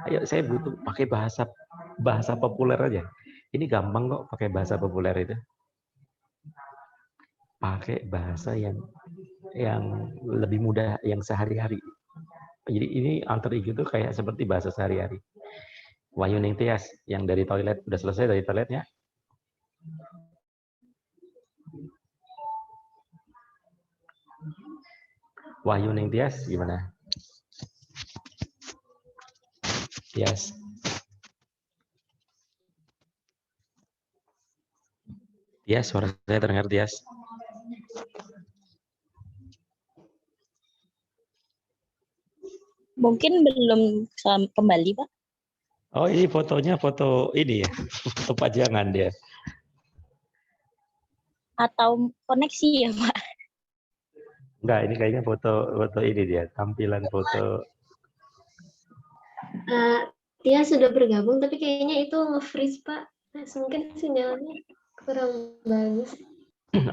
Ayo, saya butuh pakai bahasa populer aja. Ini gampang kok pakai bahasa populer itu. Pakai bahasa yang lebih mudah, yang sehari-hari. Jadi ini alter ego itu kayak seperti bahasa sehari-hari. Wahyu Ning Tias yang dari toilet, udah selesai dari toiletnya? Wahyu Ning Tias gimana? Tias. Tias, suara saya terdengar Tias. Mungkin belum kembali, Pak. Oh, ini fotonya foto ini ya, foto pajangan dia. Atau koneksi ya, Pak? Enggak, ini kayaknya foto ini dia, tampilan foto. Dia sudah bergabung, tapi kayaknya itu nge-freeze, Pak. Mungkin sinyalnya kurang bagus.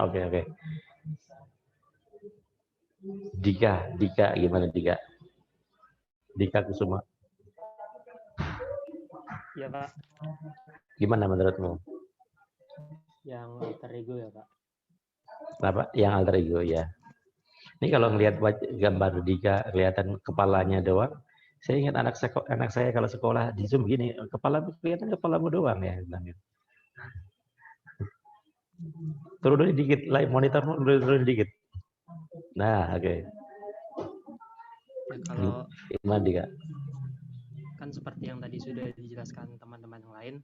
Oke. Dika, gimana Dika? Dika Kusuma. Ya Pak. Gimana menurutmu? Yang alter ego ya Pak. Kenapa? Yang alter ego ya. Ini kalau ngelihat gambar Dika, kelihatan kepalanya doang. Saya ingat anak saya kalau sekolah di Zoom gini, kelihatan kepalamu doang ya. Turun dikit, monitor turun dikit. Nah, oke. Ya, kalau gimana Dika? Kan seperti yang tadi sudah dijelaskan teman-teman yang lain,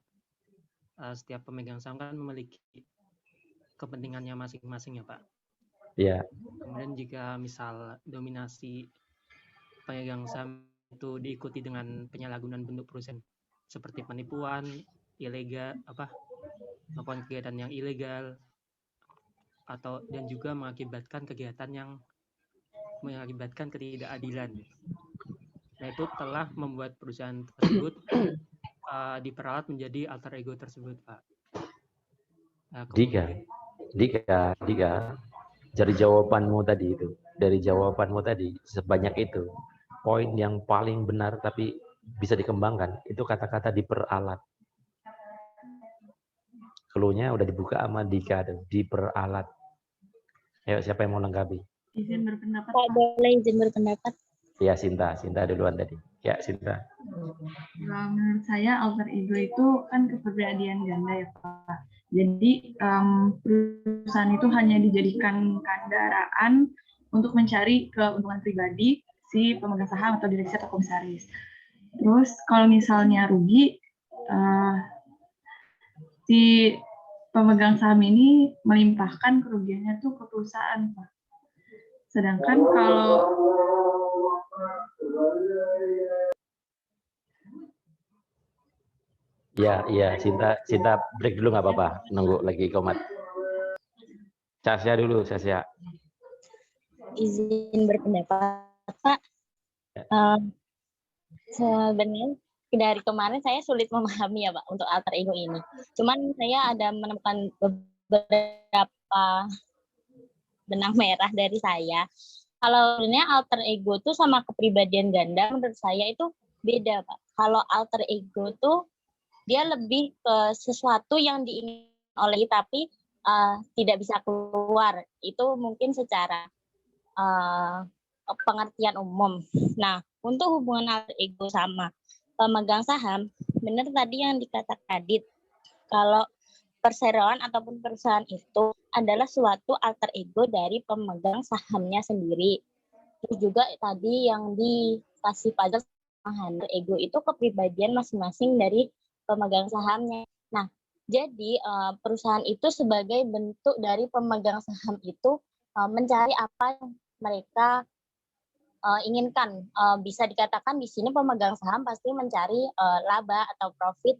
setiap pemegang saham kan memiliki kepentingannya masing-masing ya Pak. Iya. Kemudian jika misal dominasi pemegang saham itu diikuti dengan penyalahgunaan bentuk perusahaan seperti penipuan, ilegal, melakukan kegiatan yang ilegal, dan juga mengakibatkan kegiatan yang mengakibatkan ketidakadilan. Nah, itu telah membuat perusahaan tersebut diperalat menjadi alter ego tersebut, Pak. Nah, Dika, dari jawabanmu tadi sebanyak itu, poin yang paling benar tapi bisa dikembangkan itu kata-kata diperalat. Cluenya udah dibuka sama Dika tuh, diperalat. Ayo, siapa yang mau lengkapi? Izin berpendapat. Pak, boleh izin berpendapat. Ya, Sinta duluan tadi. Ya, Sinta. Menurut saya alter ego itu kan kepribadian ganda ya Pak. Jadi perusahaan itu hanya dijadikan kendaraan untuk mencari keuntungan pribadi si pemegang saham atau direksi atau komisaris. Terus kalau misalnya rugi, si pemegang saham ini melimpahkan kerugiannya tuh ke perusahaan, Pak. Sedangkan kalau Iya, Sinta break dulu nggak apa-apa, nunggu lagi komat. Sasya dulu, Sasya. Izin berpendapat, Pak. Sebenarnya dari kemarin saya sulit memahami ya Pak untuk alter ego ini. Cuman saya ada menemukan beberapa benang merah dari saya. Kalau sebenarnya alter ego itu sama kepribadian ganda menurut saya itu beda Pak. Kalau alter ego tuh dia lebih ke sesuatu yang diinginkan oleh tapi tidak bisa keluar. Itu mungkin secara pengertian umum. Nah, untuk hubungan alter ego sama pemegang saham, benar tadi yang dikatakan Adit, kalau perseroan ataupun perusahaan itu adalah suatu alter ego dari pemegang sahamnya sendiri. Terus juga tadi yang dikasih pajak alter ego itu kepribadian masing-masing dari pemegang sahamnya. Nah, jadi perusahaan itu sebagai bentuk dari pemegang saham itu mencari apa yang mereka inginkan. Bisa dikatakan di sini pemegang saham pasti mencari laba atau profit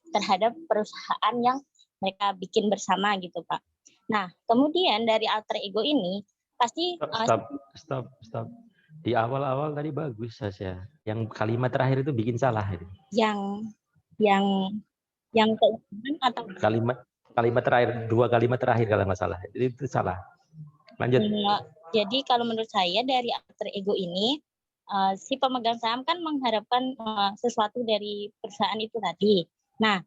terhadap perusahaan yang mereka bikin bersama gitu Pak. Nah, kemudian dari alter ego ini pasti stop. Di awal-awal tadi bagus Sasya. Yang kalimat terakhir itu bikin salah itu. Yang keuangan atau kalimat terakhir, 2 kalimat terakhir kalau nggak salah. Itu salah. Lanjut. Jadi kalau menurut saya dari alter ego ini si pemegang saham kan mengharapkan sesuatu dari perusahaan itu tadi. Nah,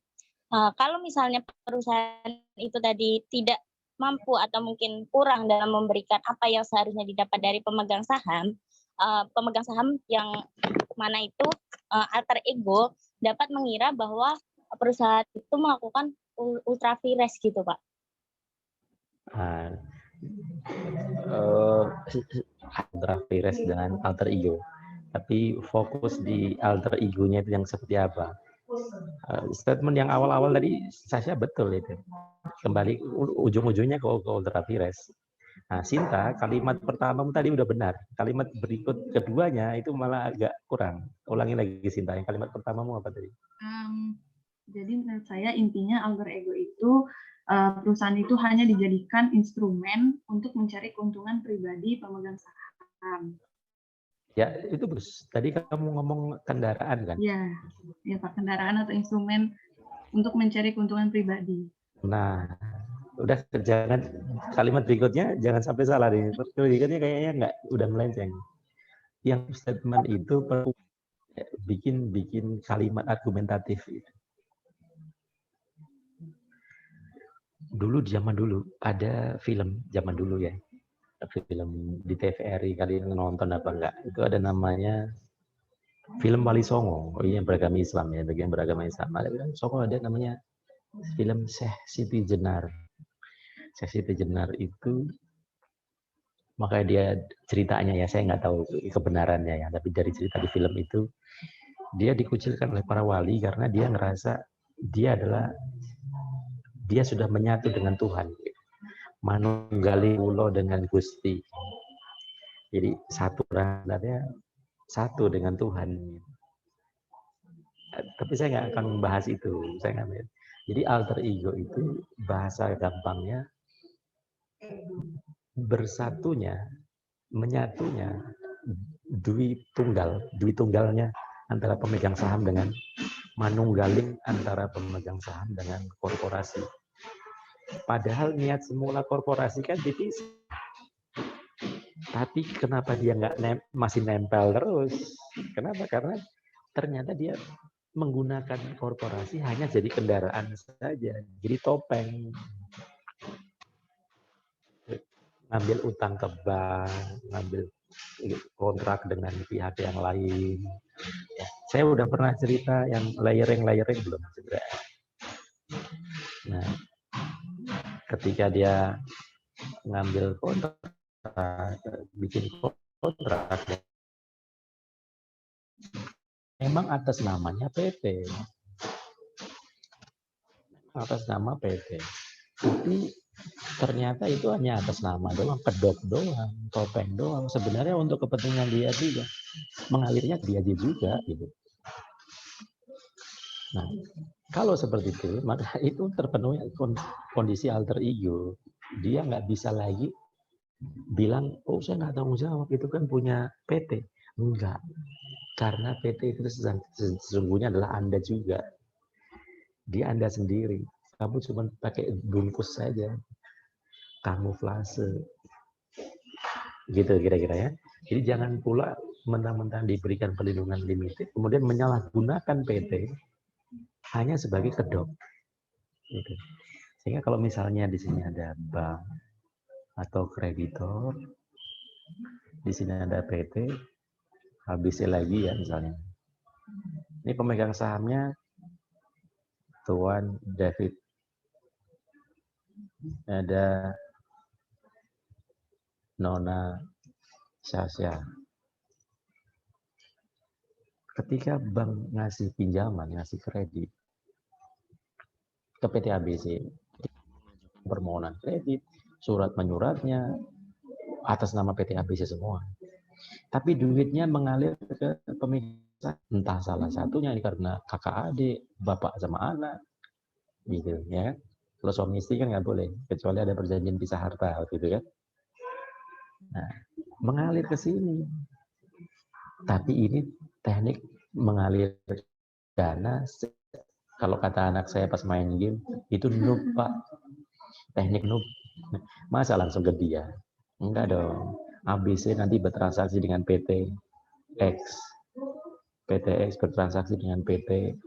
kalau misalnya perusahaan itu tadi tidak mampu atau mungkin kurang dalam memberikan apa yang seharusnya didapat dari pemegang saham yang mana itu alter ego dapat mengira bahwa perusahaan itu melakukan ultra vires gitu Pak. Ultra vires dengan alter ego. Tapi fokus di alter egonya itu yang seperti apa? Statement yang awal-awal tadi Sasya betul itu. Kembali ujung-ujungnya ke ultra vires. Nah, Sinta, kalimat pertamamu tadi udah benar. Kalimat berikut keduanya itu malah agak kurang. Ulangi lagi Sinta, yang kalimat pertamamu apa tadi? Jadi menurut saya intinya alter ego itu perusahaan itu hanya dijadikan instrumen untuk mencari keuntungan pribadi pemegang saham. Ya, itu Bus. Tadi kamu ngomong kendaraan kan? Ya Pak, kendaraan atau instrumen untuk mencari keuntungan pribadi. Nah, udah jangan kalimat berikutnya jangan sampai salah nih. Berikutnya kayaknya nggak, udah melenceng. Yang statement itu perlu bikin kalimat argumentatif. Zaman dulu ada film zaman dulu ya. Film di TVRI, kalian nonton apa enggak? Itu ada namanya film Wali Songo. Oh iya, beragama Islam ya, bagian beragama Islam. Ada film Songo, ada namanya film Syekh Siti Jenar. Syekh Siti Jenar itu, makanya dia ceritanya ya, saya nggak tahu kebenarannya ya, tapi dari cerita di film itu dia dikucilkan oleh para wali karena dia ngerasa dia adalah dia sudah menyatu dengan Tuhan. Manunggali ulo dengan Gusti. Jadi satu sebenarnya satu dengan Tuhan. Tapi saya nggak akan membahas itu. Saya nggak. Jadi alter ego itu bahasa gampangnya bersatunya, menyatunya, dwi tunggalnya antara pemegang saham dengan manunggaling antara pemegang saham dengan korporasi. Padahal niat semula korporasi kan dipisah. Tapi kenapa dia masih nempel terus? Kenapa? Karena ternyata dia menggunakan korporasi hanya jadi kendaraan saja, jadi topeng. Ngambil utang ke bank, ngambil kontrak dengan pihak yang lain. Saya udah pernah cerita yang layering belum juga. Nah, ketika dia ngambil kontrak, bikin kontrak, memang atas namanya PT. Atas nama PT. Tapi ternyata itu hanya atas nama doang, kedok doang, topeng doang. Sebenarnya untuk kepentingan dia juga. Mengalirnya dia juga gitu. Nah, kalau seperti itu, maka itu terpenuhi kondisi alter ego. Dia nggak bisa lagi bilang, oh saya nggak tanggung jawab, itu kan punya PT. Enggak. Karena PT itu sesungguhnya adalah Anda juga. Dia Anda sendiri. Kamu cuma pakai bungkus saja. Kamuflase. Gitu kira-kira ya. Jadi jangan pula mentang-mentang diberikan perlindungan limited, kemudian menyalahgunakan PT hanya sebagai kedok. Gitu. Sehingga kalau misalnya di sini ada bank atau kreditor, di sini ada PT, habisnya lagi ya misalnya. Ini pemegang sahamnya Tuan David. Ada Nona Sasha. Ketika bank ngasih pinjaman, ngasih kredit ke PT ABC, permohonan kredit, surat menyuratnya atas nama PT ABC semua. Tapi duitnya mengalir ke pemegang, entah salah satunya karena kakak adik, bapak sama anak, gitu ya. Kalau suami istri kan nggak boleh, kecuali ada perjanjian pisah harta, gitu kan. Nah, mengalir ke sini. Tapi ini teknik mengalir dana, kalau kata anak saya pas main game, itu noob, Pak. Teknik noob. Masa langsung ke dia? Enggak dong. ABC nanti bertransaksi dengan PT X. PT X bertransaksi dengan PT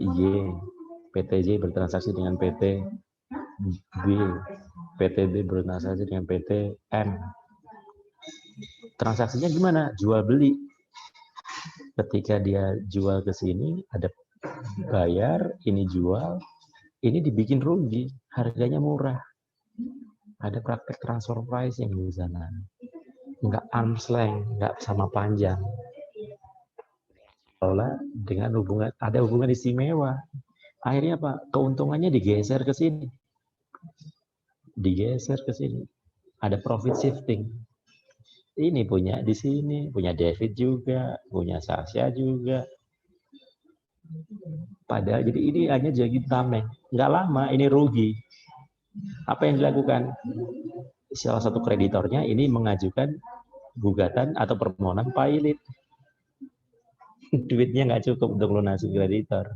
Y. PT Y bertransaksi dengan PT B. PT B bertransaksi dengan PT M. Transaksinya gimana? Jual beli. Ketika dia jual ke sini, ada bayar, ini jual, ini dibikin rugi, harganya murah. Ada praktek transfer pricing di sana. Nggak arm's length, nggak sama panjang. Soalnya dengan ada hubungan istimewa. Akhirnya Pak, keuntungannya digeser ke sini. Digeser ke sini. Ada profit shifting. Ini punya di sini, punya David juga, punya Sasha juga. Padahal jadi ini hanya jadi tameng. Nggak lama, ini rugi. Apa yang dilakukan? Salah satu kreditornya ini mengajukan gugatan atau permohonan pailit. Duitnya nggak cukup untuk lunasi kreditor.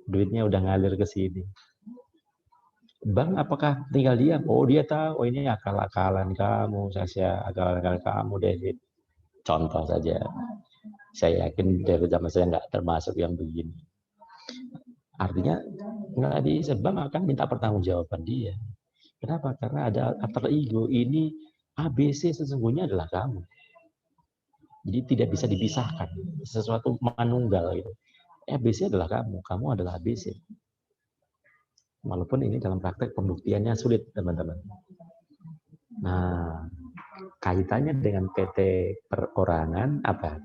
Duitnya udah ngalir ke sini. Bank apakah tinggal diam? Oh dia tahu, oh ini akal-akalan kamu, Sasha, akal-akalan kamu, David. Contoh saja. Saya yakin David sama saya nggak termasuk yang begini. Artinya nggak bisa, bank akan minta pertanggungjawaban dia. Kenapa? Karena ada alter ego. Ini ABC sesungguhnya adalah kamu. Jadi tidak bisa dipisahkan. Sesuatu manunggal gitu. ABC adalah kamu adalah ABC. Walaupun ini dalam praktek pembuktiannya sulit, teman-teman. Nah, kaitannya dengan PT perorangan apa?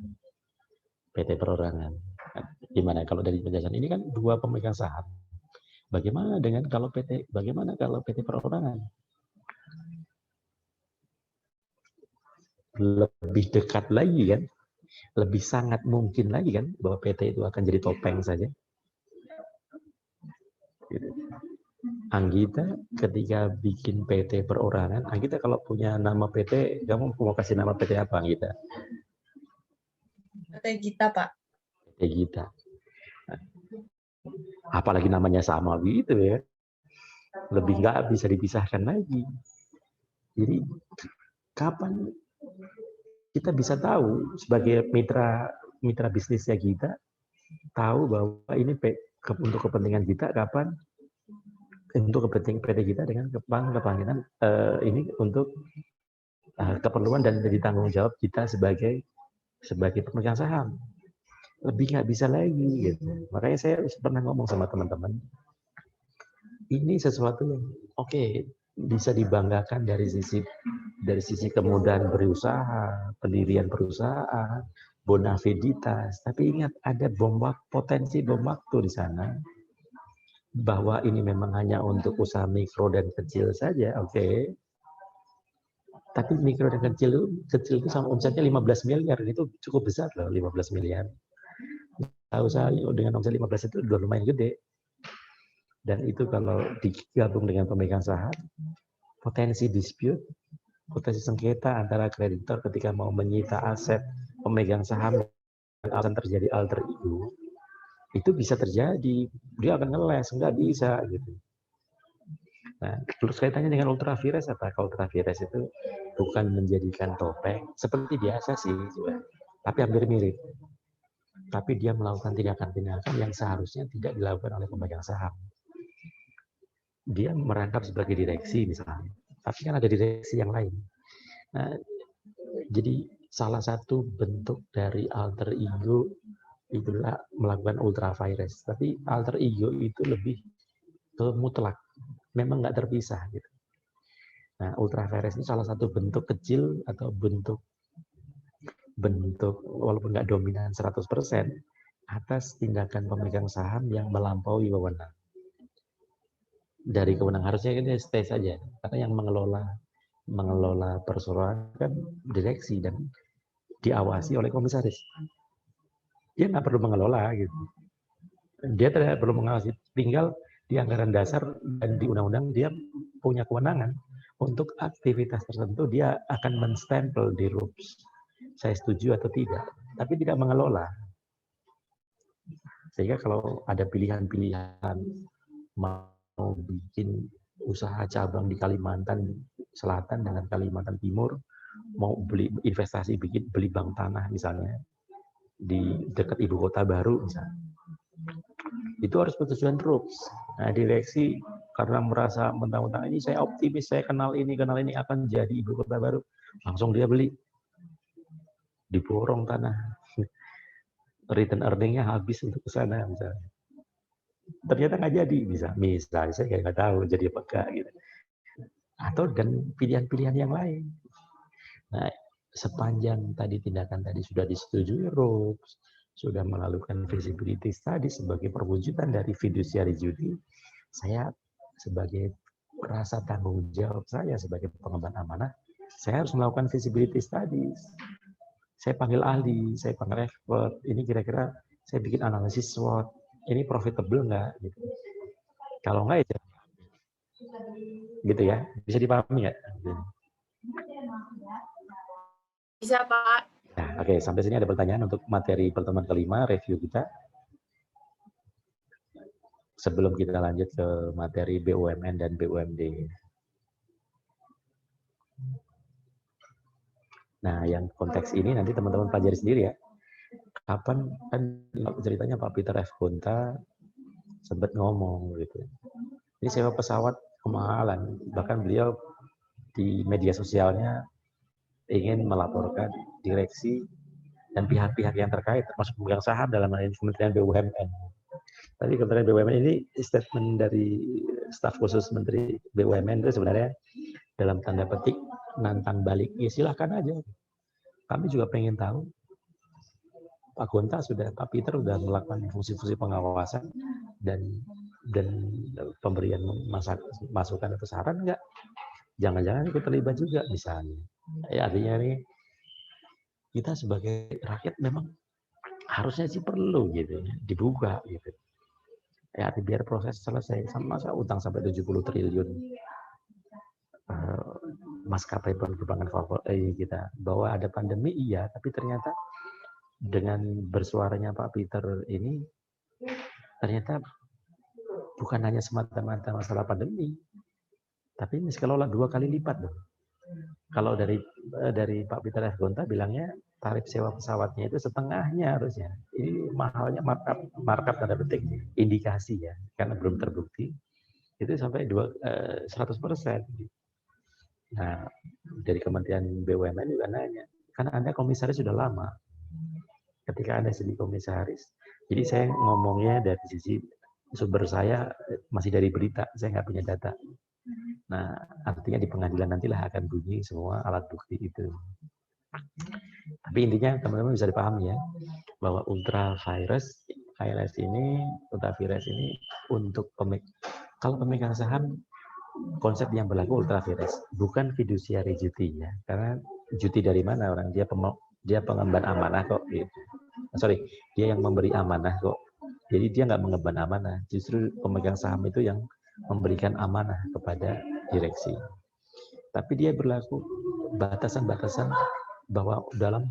PT perorangan. Gimana kalau dari penjelasan ini kan dua pemegang saham. Bagaimana dengan kalau PT? Bagaimana kalau PT perorangan? Lebih dekat lagi kan? Lebih sangat mungkin lagi kan bahwa PT itu akan jadi topeng saja. Anggita ketika bikin PT perorangan, Anggita kalau punya nama PT, kamu mau kasih nama PT apa, Anggita? PT Gita, Pak. PT Gita. Apalagi namanya sama gitu ya. Lebih nggak bisa dipisahkan lagi. Jadi kapan kita bisa tahu sebagai mitra bisnisnya kita, tahu bahwa ini untuk kepentingan kita kapan, untuk kepentingan PT kita dengan kepentingan ini untuk keperluan dan jadi tanggung jawab kita sebagai pemegang saham. Lebih nggak bisa lagi gitu. Makanya saya pernah ngomong sama teman-teman, ini sesuatu yang oke, bisa dibanggakan dari sisi kemudahan berusaha, pendirian perusahaan, bonafiditas. Tapi ingat, ada potensi bom waktu di sana, bahwa ini memang hanya untuk usaha mikro dan kecil saja, oke. Tapi mikro dan kecil itu sama omsetnya 15 miliar, itu cukup besar loh, 15 miliar. Usaha dengan omset 15 itu udah lumayan gede. Dan itu kalau digabung dengan pemegang saham, potensi dispute, potensi sengketa antara kreditor ketika mau menyita aset pemegang saham dan akan terjadi alter ego, itu bisa terjadi. Dia akan ngeles, nggak bisa gitu. Nah, terus kaitannya dengan ultra vires apa? Kalau ultra vires itu bukan menjadikan topeng, seperti biasa sih, tapi hampir mirip. Tapi dia melakukan tindakan-tindakan yang seharusnya tidak dilakukan oleh pemegang saham. Dia merangkap sebagai direksi misalnya, tapi kan ada direksi yang lain. Nah, jadi salah satu bentuk dari alter ego itulah melakukan ultra vires. Tapi alter ego itu lebih ke mutlak, memang nggak terpisah gitu. Nah, ultra vires itu salah satu bentuk kecil atau bentuk walaupun nggak dominan 100% atas tindakan pemegang saham yang melampaui wewenang. Dari kewenangan harusnya ini stay saja, karena yang mengelola perseroan kan direksi dan diawasi oleh komisaris. Dia nggak perlu mengelola gitu. Dia tidak perlu mengawasi, tinggal di anggaran dasar dan di undang-undang dia punya kewenangan untuk aktivitas tertentu dia akan menstempel di rules. Saya setuju atau tidak, tapi tidak mengelola. Sehingga kalau ada pilihan-pilihan mau bikin usaha cabang di Kalimantan Selatan dengan Kalimantan Timur, mau beli investasi, beli bank tanah misalnya di dekat ibu kota baru misalnya, itu harus persetujuan RUPS. Nah, direksi karena merasa mentang-mentang ini saya optimis, saya kenal ini akan jadi ibu kota baru, langsung dia beli, diborong tanah, return earning-nya habis untuk ke sana misalnya. Ternyata nggak jadi, misalnya saya nggak tahu jadi apa enggak gitu. Atau dan pilihan-pilihan yang lain. Nah, sepanjang tadi tindakan tadi sudah disetujui RUPS, sudah melakukan visibility study sebagai perwujudan dari fiduciary duty, saya sebagai rasa tanggung jawab saya sebagai pengemban amanah, saya harus melakukan visibility studies. Saya panggil ahli, saya panggil expert, ini kira-kira saya bikin analisis SWOT, ini profitable nggak? Gitu. Kalau nggak ya, gitu ya, bisa dipahami nggak? Bisa, Pak. Nah, oke, sampai sini ada pertanyaan untuk materi pertemuan kelima, review kita. Sebelum kita lanjut ke materi BUMN dan BUMD. Nah, yang konteks ini nanti teman-teman pelajari sendiri ya. Kapan kan ceritanya Pak Peter F. Kunta sempat ngomong gitu. Ini sewa pesawat kemahalan. Bahkan beliau di media sosialnya ingin melaporkan direksi dan pihak-pihak yang terkait, termasuk pemegang saham dalam hal ini Kementerian BUMN. Tapi Kementerian BUMN ini statement dari staf khusus Menteri BUMN itu sebenarnya dalam tanda petik nantang balik. Ya silahkan aja. Kami juga pengen tahu Pak Gonta sudah, Pak Peter sudah melakukan fungsi-fungsi pengawasan dan pemberian masukan atau saran enggak? Jangan-jangan ikut terlibat juga misalnya. Ya, artinya nih kita sebagai rakyat memang harusnya sih perlu gitu ya, dibuka gitu. Ya, biar proses selesai. Sama masa utang sampai 70 triliun maskapai penerbangan kita, bahwa ada pandemi iya, tapi ternyata dengan bersuaranya Pak Peter ini ternyata bukan hanya semata-mata masalah pandemi, tapi ini kelola 2 kali lipat dong. Kalau dari Pak Peter F. Gonta bilangnya tarif sewa pesawatnya itu setengahnya harusnya. Ini mahalnya markup tanda petik indikasi ya, karena belum terbukti. Itu sampai 100%. Nah, dari Kementerian BUMN juga nanya, karena Anda komisaris sudah lama. Ketika Anda jadi komisaris, jadi saya ngomongnya dari sisi sumber saya masih dari berita, saya nggak punya data. Nah, artinya di pengadilan nantilah akan bunyi semua alat bukti itu. Tapi intinya teman-teman bisa dipahami ya, bahwa ultravirus ini untuk kalau pemegang saham, konsep yang berlaku ultravirus, bukan fiduciary duty ya, karena duty dari mana orang, dia pengemban amanah kok gitu. Dia yang memberi amanah kok. Jadi dia nggak mengemban amanah, justru pemegang saham itu yang memberikan amanah kepada direksi. Tapi dia berlaku batasan-batasan bahwa dalam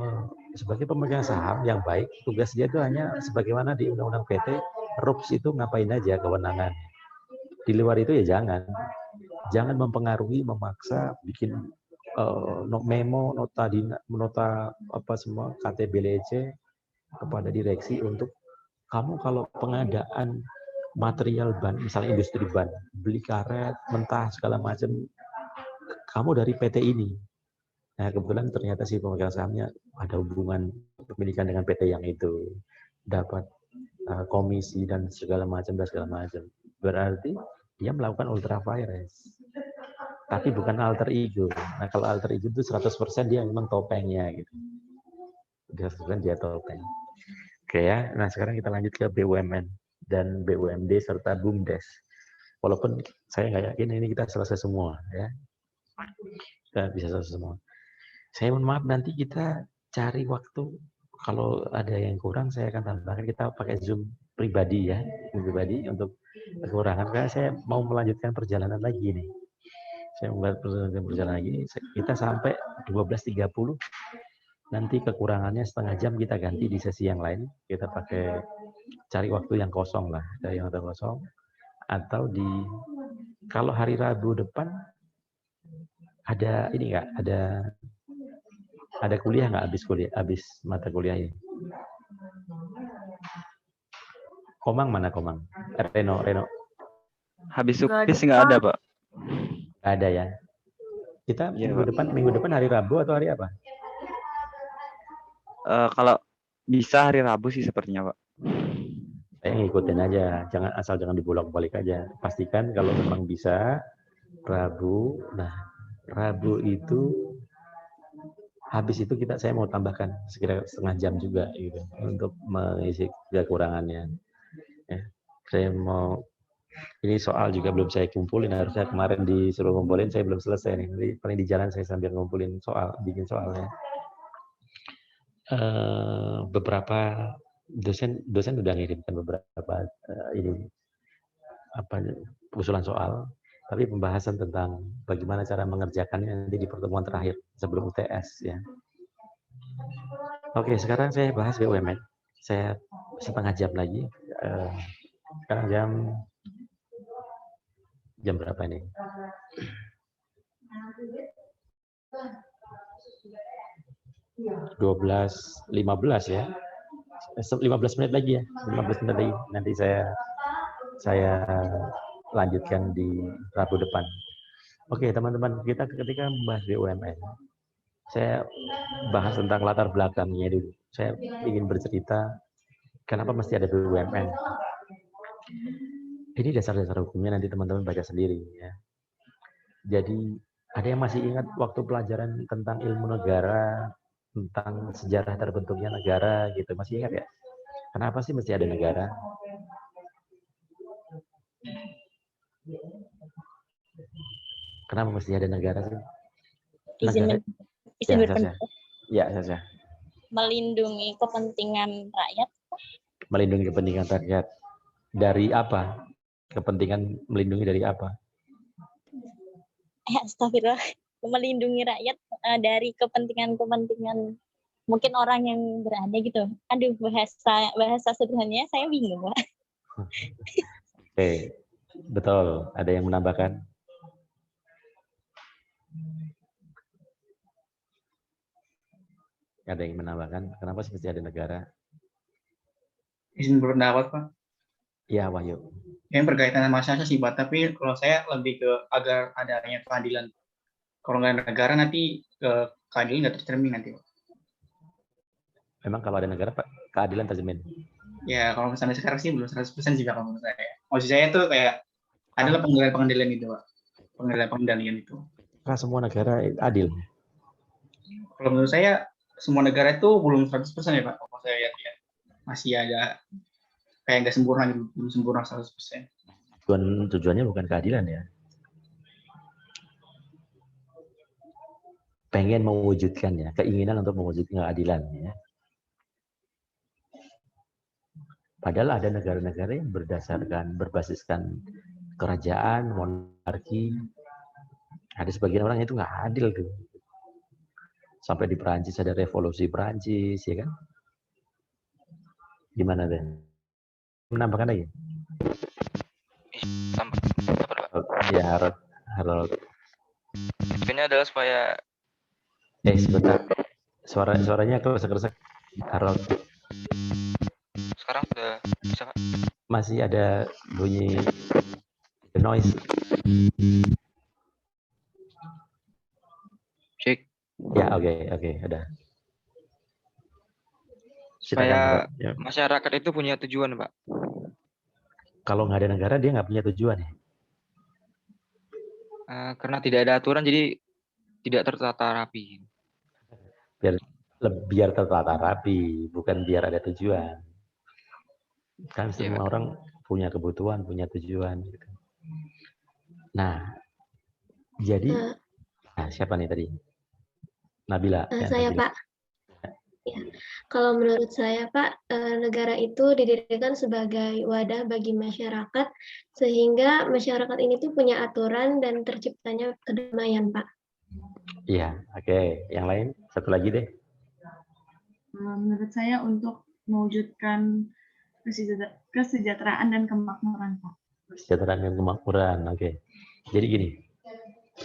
sebagai pemegang saham yang baik, tugas dia itu hanya sebagaimana di Undang-Undang PT, RUPS itu ngapain aja kewenangan. Di luar itu ya jangan mempengaruhi, memaksa, bikin memo, nota apa semua, KTBLC kepada direksi untuk kamu kalau pengadaan material ban, misalnya industri ban, beli karet, mentah, segala macam, kamu dari PT ini. Nah, kebetulan ternyata si pemegang sahamnya ada hubungan pemilikan dengan PT yang itu, dapat komisi dan segala macam. Berarti dia melakukan ultravirus. Tapi bukan alter ego. Nah, kalau alter ego itu 100% dia memang topengnya gitu. 100% dia topeng. Oke ya, nah sekarang kita lanjut ke BUMN dan BUMD serta BUMDes. Walaupun saya nggak yakin ini kita selesai semua ya. Kita bisa selesai semua. Saya mohon maaf, nanti kita cari waktu, kalau ada yang kurang saya akan tambahkan, kita pakai Zoom pribadi ya, pribadi untuk kekurangan, karena saya mau melanjutkan perjalanan lagi nih. Saya membuat perjalanan lagi, kita sampai 12.30, nanti kekurangannya setengah jam kita ganti di sesi yang lain, kita pakai cari waktu yang kosong lah, cari waktu kosong, atau kalau hari Rabu depan ada ini nggak, ada kuliah nggak habis mata kuliah ini? Komang mana Komang? Reno. Habis UPIS nggak ada, Pak. Nggak ada ya. Kita minggu depan hari Rabu atau hari apa? Kalau bisa hari Rabu sih sepertinya, Pak. Saya ngikutin aja, jangan dibolak-balik aja. Pastikan kalau memang bisa Rabu. Nah, Rabu itu habis itu saya mau tambahkan sekira setengah jam juga gitu untuk mengisi kekurangannya. Ya, saya mau ini soal juga belum saya kumpulin, harusnya kemarin disuruh ngumpulin, saya belum selesai nih. Jadi paling di jalan saya sambil ngumpulin bikin soalnya. Beberapa dosen sudah ngirimkan beberapa usulan soal, tapi pembahasan tentang bagaimana cara mengerjakannya nanti di pertemuan terakhir sebelum UTS ya. Oke, sekarang saya bahas BUMN. Saya setengah jam lagi. Sekarang jam berapa ini? 12.15 ya. 15 menit lagi ya. 15 menit lagi. Nanti saya lanjutkan di Rabu depan. Oke, teman-teman, kita ketika membahas BUMN, saya bahas tentang latar belakangnya dulu. Saya ingin bercerita kenapa mesti ada BUMN. Ini dasar-dasar hukumnya, nanti teman-teman baca sendiri ya. Jadi ada yang masih ingat waktu pelajaran tentang ilmu negara tentang sejarah terbentuknya negara gitu. Masih ingat ya? Kenapa sih mesti ada negara? Kenapa mesti ada negara sih? Negara, Izin ya, berpendapat. Ya, Sasha. Melindungi kepentingan rakyat. Melindungi kepentingan rakyat. Dari apa? Kepentingan melindungi dari apa? Astagfirullah. Melindungi rakyat dari kepentingan-kepentingan mungkin orang yang berada gitu. Aduh, bahasa sederhananya saya bingung, Pak. Oke, betul. Ada yang menambahkan? Ada yang menambahkan? Kenapa sih mesti ada negara? Izin berpendapat, Pak. Iya, Wahyu. Yang berkaitan sama masyarakat sih, Pak. Tapi kalau saya lebih ke agar adanya keadilan. Kalau nggak ada negara nanti keadilan nggak tercermin nanti, Pak. Memang kalau ada negara, Pak, keadilan terjamin. Ya, kalau misalnya sekarang sih belum 100% juga kalau menurut saya. Maksud saya tuh kayak adalah pengendalian itu, Pak. Pengendalian itu. Karena semua negara adil. Kalau menurut saya semua negara itu belum 100% ya, Pak. Kalau saya lihat ya. Masih ada kayak nggak sempurna gitu, belum sempurna 100%. Tujuannya bukan keadilan ya. Pengen mewujudkannya, keinginan untuk mewujudkan keadilan ya. Padahal ada negara-negara yang berbasiskan kerajaan, monarki. Ada sebagian orang itu nggak adil tuh. Sampai di Perancis ada revolusi Perancis, ya kan? Gimana deh? Menambahkan lagi? Ya, Harold. Ini adalah supaya Sebentar. Suaranya keresek-keresek. Harold. Sekarang sudah bisa, Pak? Masih ada bunyi noise. Cek. Ya, oke, ada. Supaya masyarakat itu punya tujuan, Pak. Kalau nggak ada negara, dia nggak punya tujuan ya? Karena tidak ada aturan, jadi tidak tertata rapi. Biar tertata rapi, bukan biar ada tujuan. Kan semua orang punya kebutuhan, punya tujuan. Gitu. Nah, jadi, siapa nih tadi? Nabila. Saya, Nabila. Pak. Ya. Kalau menurut saya, Pak, negara itu didirikan sebagai wadah bagi masyarakat, sehingga masyarakat ini tuh punya aturan dan terciptanya kedamaian, Pak. Iya, oke. Yang lain, satu lagi deh. Menurut saya untuk mewujudkan kesejahteraan dan kemakmuran, Pak. Kesejahteraan dan kemakmuran, oke. Jadi gini,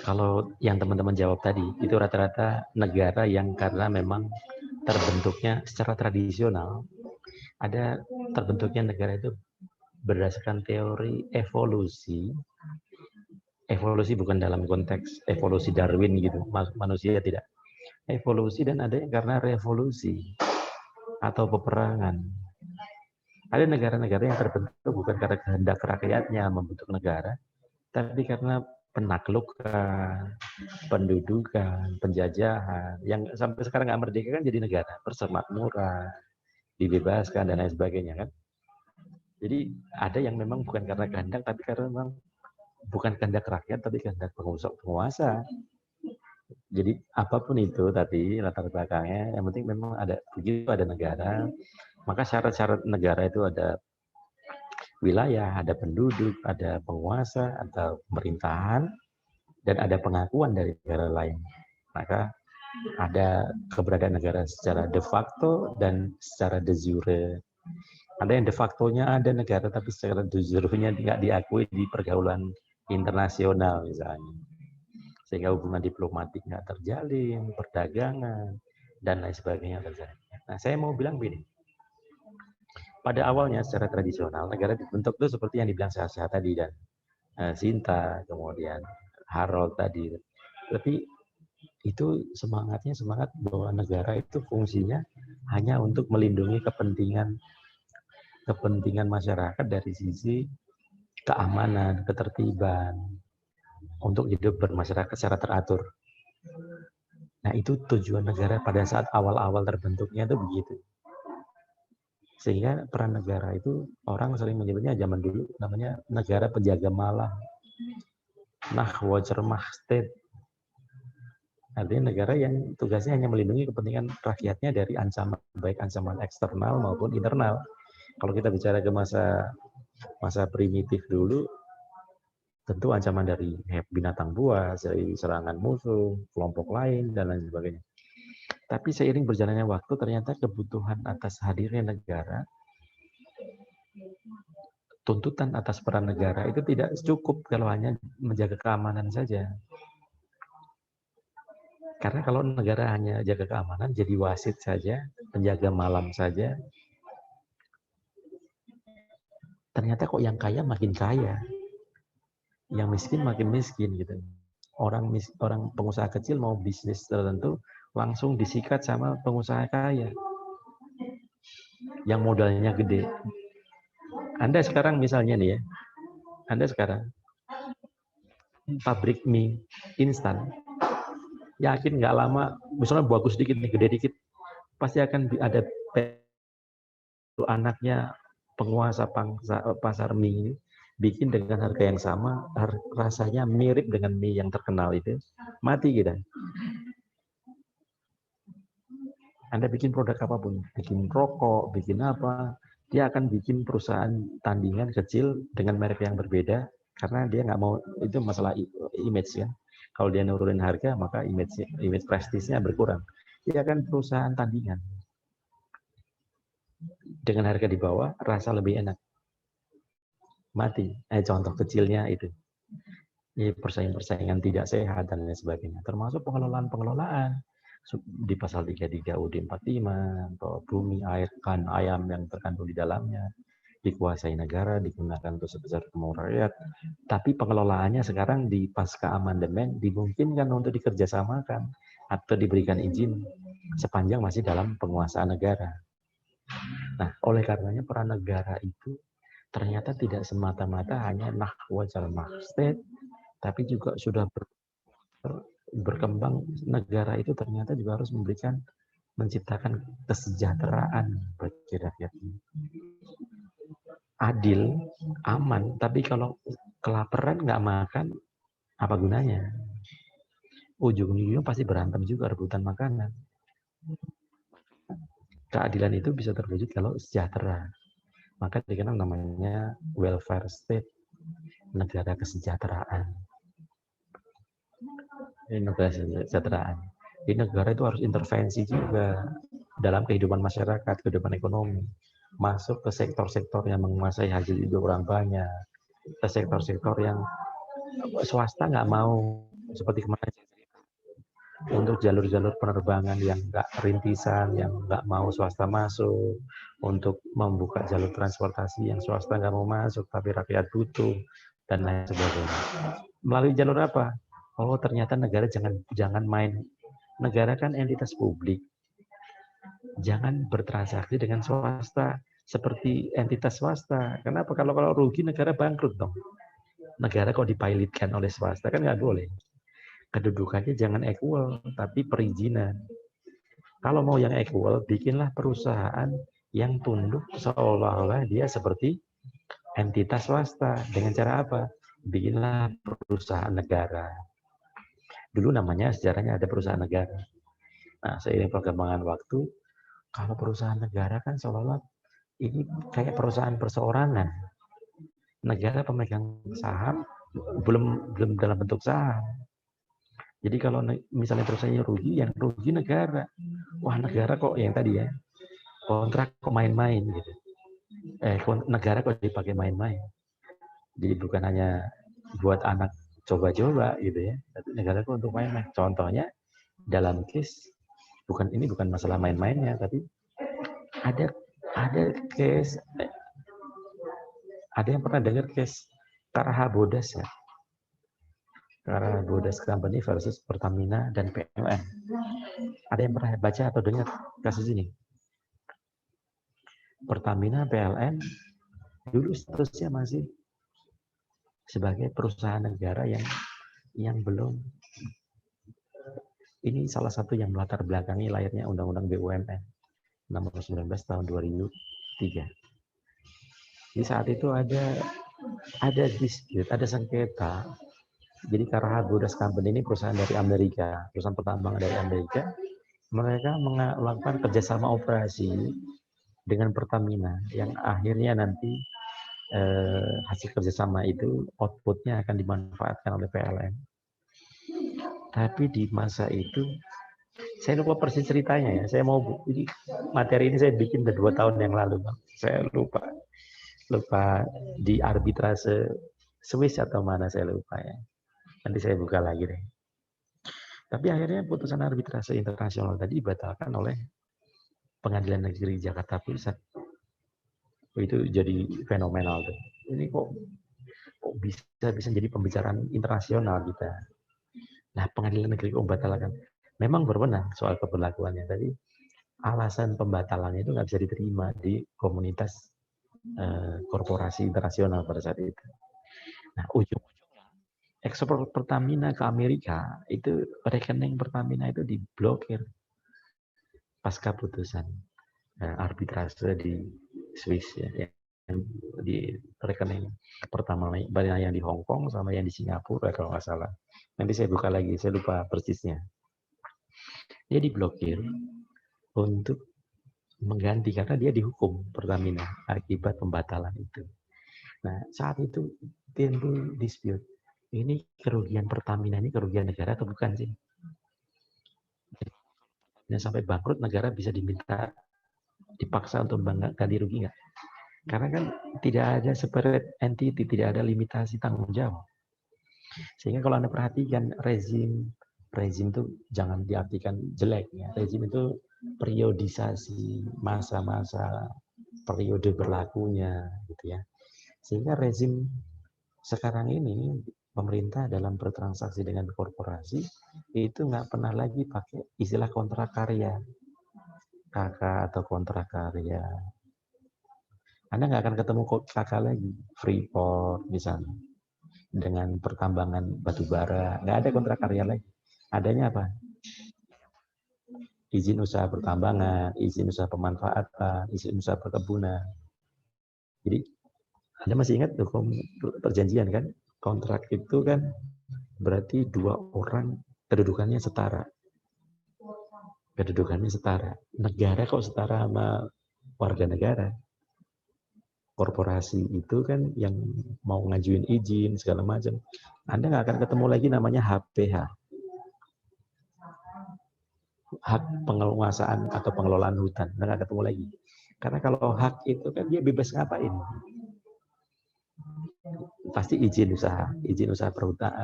kalau yang teman-teman jawab tadi, itu rata-rata negara yang karena memang terbentuknya secara tradisional, ada terbentuknya negara itu berdasarkan teori evolusi. Evolusi bukan dalam konteks evolusi Darwin gitu, manusia tidak. Evolusi dan ada yang karena revolusi atau peperangan. Ada negara-negara yang terbentuk bukan karena kehendak rakyatnya membentuk negara, tapi karena penaklukan, pendudukan, penjajahan, yang sampai sekarang nggak merdeka kan jadi negara, persemakmuran, dibebaskan dan lain sebagainya kan. Jadi ada yang memang bukan karena kehendak, tapi karena memang bukan kehendak rakyat, tapi kehendak penguasa. Jadi apapun itu tadi latar belakangnya, yang penting memang ada begitu ada negara, maka syarat-syarat negara itu ada wilayah, ada penduduk, ada penguasa, ada pemerintahan, dan ada pengakuan dari negara lain. Maka ada keberadaan negara secara de facto dan secara de jure. Ada yang de facto-nya ada negara, tapi secara de jure-nya tidak diakui di pergaulan internasional misalnya. Sehingga hubungan diplomatik nggak terjalin, perdagangan, dan lain sebagainya terjadi. Nah, saya mau bilang begini. Pada awalnya secara tradisional negara dibentuk itu seperti yang dibilang Sasha tadi dan Sinta, kemudian Harold tadi. Tapi itu semangatnya semangat bahwa negara itu fungsinya hanya untuk melindungi kepentingan masyarakat dari sisi keamanan, ketertiban, untuk hidup bermasyarakat secara teratur. Nah, itu tujuan negara pada saat awal-awal terbentuknya itu begitu. Sehingga peran negara itu orang sering menyebutnya zaman dulu namanya negara penjaga malam. Nachwurzermacht. Artinya negara yang tugasnya hanya melindungi kepentingan rakyatnya dari ancaman, baik ancaman eksternal maupun internal. Kalau kita bicara ke masa primitif dulu, tentu ancaman dari binatang buas, dari serangan musuh, kelompok lain, dan lain sebagainya. Tapi seiring berjalannya waktu, ternyata kebutuhan atas hadirnya negara, tuntutan atas peran negara itu tidak cukup kalau hanya menjaga keamanan saja. Karena kalau negara hanya jaga keamanan, jadi wasit saja, penjaga malam saja, ternyata kok yang kaya makin kaya, yang miskin makin miskin gitu. Orang pengusaha kecil mau bisnis tertentu langsung disikat sama pengusaha kaya yang modalnya gede. Anda sekarang misalnya nih ya, Anda sekarang pabrik mie instan, yakin nggak lama, misalnya bagus dikit nih, gede dikit, pasti akan ada anaknya penguasa pasar mie ini bikin dengan harga yang sama, rasanya mirip dengan mie yang terkenal itu, mati kita. Anda bikin produk apapun, bikin rokok, bikin apa, dia akan bikin perusahaan tandingan kecil dengan merek yang berbeda, karena dia nggak mau, itu masalah image ya. Kalau dia nurunin harga, maka image prestisnya berkurang. Dia akan perusahaan tandingan. Dengan harga di bawah, rasa lebih enak. Mati. Contoh kecilnya itu. Ini persaingan tidak sehat dan lain sebagainya. Termasuk pengelolaan. Di pasal 33 UUD 45, atau bumi, air, kan, ayam yang terkandung di dalamnya, dikuasai negara, digunakan untuk sebesar kemauan rakyat. Tapi pengelolaannya sekarang di pasca amandemen dimungkinkan untuk dikerjasamakan atau diberikan izin sepanjang masih dalam penguasaan negara. Nah, oleh karenanya peran negara itu ternyata tidak semata-mata hanya Nachwurzermacht, tapi juga sudah berkembang. Negara itu ternyata juga harus menciptakan kesejahteraan bagi rakyatnya. Adil, aman, tapi kalau kelaparan nggak makan, apa gunanya? Ujung-ujungnya pasti berantem juga, rebutan makanan. Keadilan itu bisa terwujud kalau sejahtera. Maka dikenal namanya welfare state, negara kesejahteraan. Ini negara kesejahteraan. Di negara itu harus intervensi juga dalam kehidupan masyarakat, kehidupan ekonomi. Masuk ke sektor-sektor yang menguasai hasil hidup orang banyak, ke sektor-sektor yang swasta nggak mau, seperti kemarin untuk jalur-jalur penerbangan yang nggak rintisan, yang nggak mau swasta masuk, untuk membuka jalur transportasi yang swasta nggak mau masuk, tapi rakyat butuh, dan lain sebagainya. Melalui jalur apa? Oh, ternyata negara jangan main. Negara kan entitas publik. Jangan bertransaksi dengan swasta seperti entitas swasta. Kenapa? Kalau rugi negara bangkrut dong. Negara kok dipilotkan oleh swasta, kan nggak boleh. Kedudukannya jangan equal, tapi perizinan. Kalau mau yang equal, bikinlah perusahaan yang tunduk seolah-olah dia seperti entitas swasta. Dengan cara apa? Bikinlah perusahaan negara. Dulu namanya sejarahnya ada perusahaan negara. Nah, seiring perkembangan waktu, kalau perusahaan negara kan seolah-olah ini kayak perusahaan perseorangan. Negara pemegang saham belum dalam bentuk saham. Jadi kalau misalnya perusahaannya rugi, yang rugi negara. Wah, negara kok yang tadi ya, kontrak kok main-main gitu. Negara kok dipakai main-main. Jadi bukan hanya buat anak coba-coba gitu ya, tapi negara kok untuk main-main. Contohnya dalam case, bukan masalah main-mainnya, tapi ada case, ada yang pernah dengar case Karaha Bodas ya? Karaha Bodas Company versus Pertamina dan PLN. Ada yang pernah baca atau dengar kasus ini? Pertamina, PLN dulu statusnya masih sebagai perusahaan negara yang belum ini salah satu yang melatar belakangi lahirnya Undang-Undang BUMN nomor 19 tahun 2003. Di saat itu ada dispute, ada sengketa. Jadi Karaha Brothers Company ini perusahaan dari Amerika, perusahaan pertambangan dari Amerika. Mereka melakukan kerjasama operasi dengan Pertamina yang akhirnya nanti hasil kerjasama itu outputnya akan dimanfaatkan oleh PLN. Tapi di masa itu saya lupa persis ceritanya ya. Saya mau materi ini saya bikin 2 tahun yang lalu, Bang. Saya lupa di arbitrase Swiss atau mana saya lupa ya. Nanti saya buka lagi deh. Tapi akhirnya putusan arbitrase internasional tadi dibatalkan oleh Pengadilan Negeri Jakarta Pusat. Itu jadi fenomenal tuh. Ini kok bisa jadi pembicaraan internasional kita. Nah, Pengadilan Negeri kok membatalkan. Memang berwenang soal keberlakuannya tadi. Alasan pembatalannya itu nggak bisa diterima di komunitas korporasi internasional pada saat itu. Nah, ujung-ujungnya ekspor Pertamina ke Amerika, itu rekening Pertamina itu diblokir pasca putusan arbitrase di Swiss ya, yang di rekening pertama yang di Hong Kong sama yang di Singapura kalau nggak salah. Nanti saya buka lagi, saya lupa persisnya. Dia diblokir untuk mengganti karena dia dihukum Pertamina akibat pembatalan itu. Nah, saat itu timbul dispute. Ini kerugian Pertamina, ini kerugian negara atau bukan sih? Dan sampai bangkrut negara bisa dipaksa untuk ganti rugi nggak? Karena kan tidak ada separate entity, tidak ada limitasi tanggung jawab. Sehingga kalau Anda perhatikan rezim itu jangan diartikan jelek ya. Rezim itu periodisasi masa-masa periode berlakunya gitu ya. Sehingga rezim sekarang ini pemerintah dalam bertransaksi dengan korporasi itu nggak pernah lagi pakai istilah kontrak karya, KK atau kontrak karya. Anda nggak akan ketemu KK lagi, Freeport misalnya, dengan pertambangan batu bara, nggak ada kontrak karya lagi. Adanya apa? Izin usaha pertambangan, izin usaha pemanfaatan, izin usaha perkebunan. Jadi Anda masih ingat hukum perjanjian kan? Kontrak itu kan berarti 2 orang kedudukannya setara. Kedudukannya setara. Negara kok setara sama warga negara? Korporasi itu kan yang mau ngajuin izin segala macam. Anda nggak akan ketemu lagi namanya HPH. Hak penguasaan atau pengelolaan hutan. Anda nggak ketemu lagi. Karena kalau hak itu kan dia bebas ngapain. Pasti izin usaha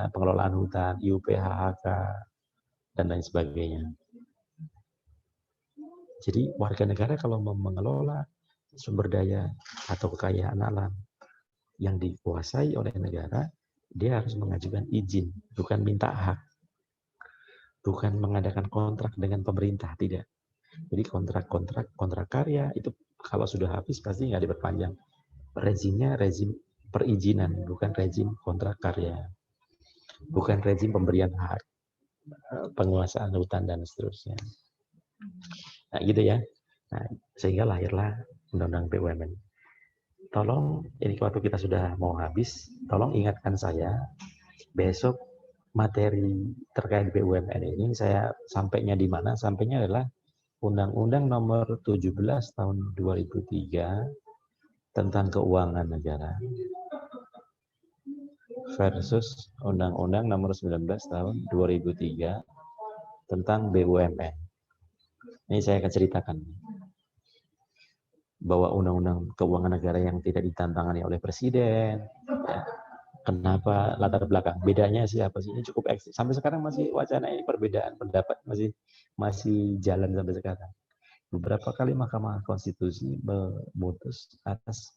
pengelolaan hutan, IUPHK, dan lain sebagainya. Jadi warga negara kalau mau mengelola sumber daya atau kekayaan alam yang dikuasai oleh negara, dia harus mengajukan izin, bukan minta hak. Bukan mengadakan kontrak dengan pemerintah, tidak. Jadi kontrak karya itu kalau sudah habis pasti nggak diperpanjang. Rezimnya rezim perizinan, bukan rezim kontrak karya, bukan rezim pemberian hak, penguasaan hutan dan seterusnya. Nah gitu ya. Nah, sehingga lahirlah Undang-Undang BUMN. Tolong, ini waktu kita sudah mau habis, tolong ingatkan saya besok materi terkait BUMN ini saya sampainya di mana? Sampainya adalah Undang-Undang nomor 17 tahun 2003 tentang keuangan negara versus Undang-Undang nomor 19 tahun 2003 tentang BUMN. Ini saya akan ceritakan bahwa Undang-Undang Keuangan Negara yang tidak ditantangani oleh Presiden, ya, kenapa latar belakang bedanya siapa sih? Ini cukup eksis. Sampai sekarang masih wacana ini, perbedaan pendapat masih jalan sampai sekarang. Beberapa kali Mahkamah Konstitusi memutus atas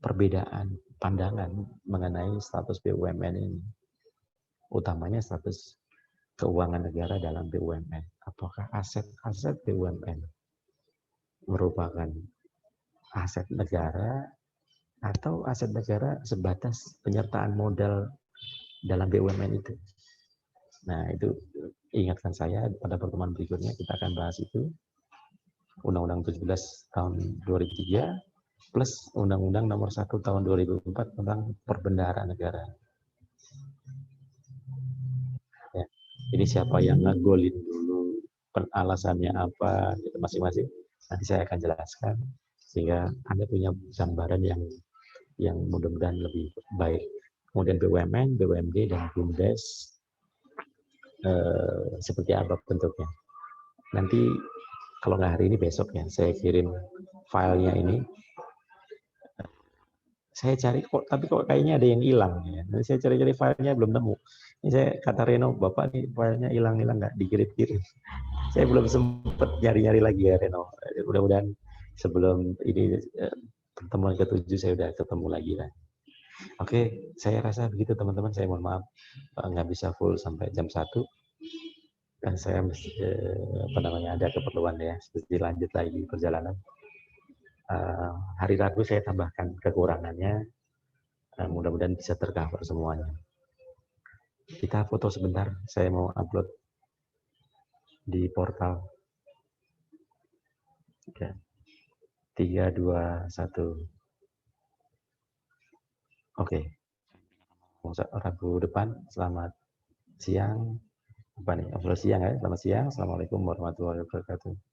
perbedaan pandangan mengenai status BUMN ini. Utamanya status keuangan negara dalam BUMN. Apakah aset-aset BUMN merupakan aset negara atau aset negara sebatas penyertaan modal dalam BUMN itu? Nah, itu ingatkan saya pada pertemuan berikutnya kita akan bahas itu. Undang-Undang 17 tahun 2003 plus Undang-Undang nomor 1 tahun 2004 tentang perbendaharaan negara. Ya, ini siapa yang ngegolin dulu, alasannya apa, gitu, masing-masing. Nanti saya akan jelaskan sehingga Anda punya gambaran yang mudah-mudahan lebih baik. Kemudian BUMN, BUMD, dan BUMDes seperti apa bentuknya. Nanti kalau nggak hari ini besok ya, saya kirim filenya ini. Saya cari kok, tapi kok kayaknya ada yang hilang ya. Nanti saya cari-cari filenya belum nemu. Ini saya kata Reno, Bapak nih filenya hilang-hilang nggak dikirim-kirim. Saya belum sempat nyari-nyari lagi ya Reno. Mudah-mudahan sebelum ini pertemuan ke-7 saya udah ketemu lagi lah. Oke, saya rasa begitu teman-teman. Saya mohon maaf nggak bisa full sampai jam 1. Dan saya mesti ada keperluan ya, mesti lanjut lagi perjalanan. Hari Rabu saya tambahkan kekurangannya, mudah-mudahan bisa tercover semuanya. Kita foto sebentar, saya mau upload di portal. Oke. 3, 2, 1. Oke. Rabu depan, selamat siang. Apa nih? Siang ya, selamat siang. Assalamualaikum warahmatullahi wabarakatuh.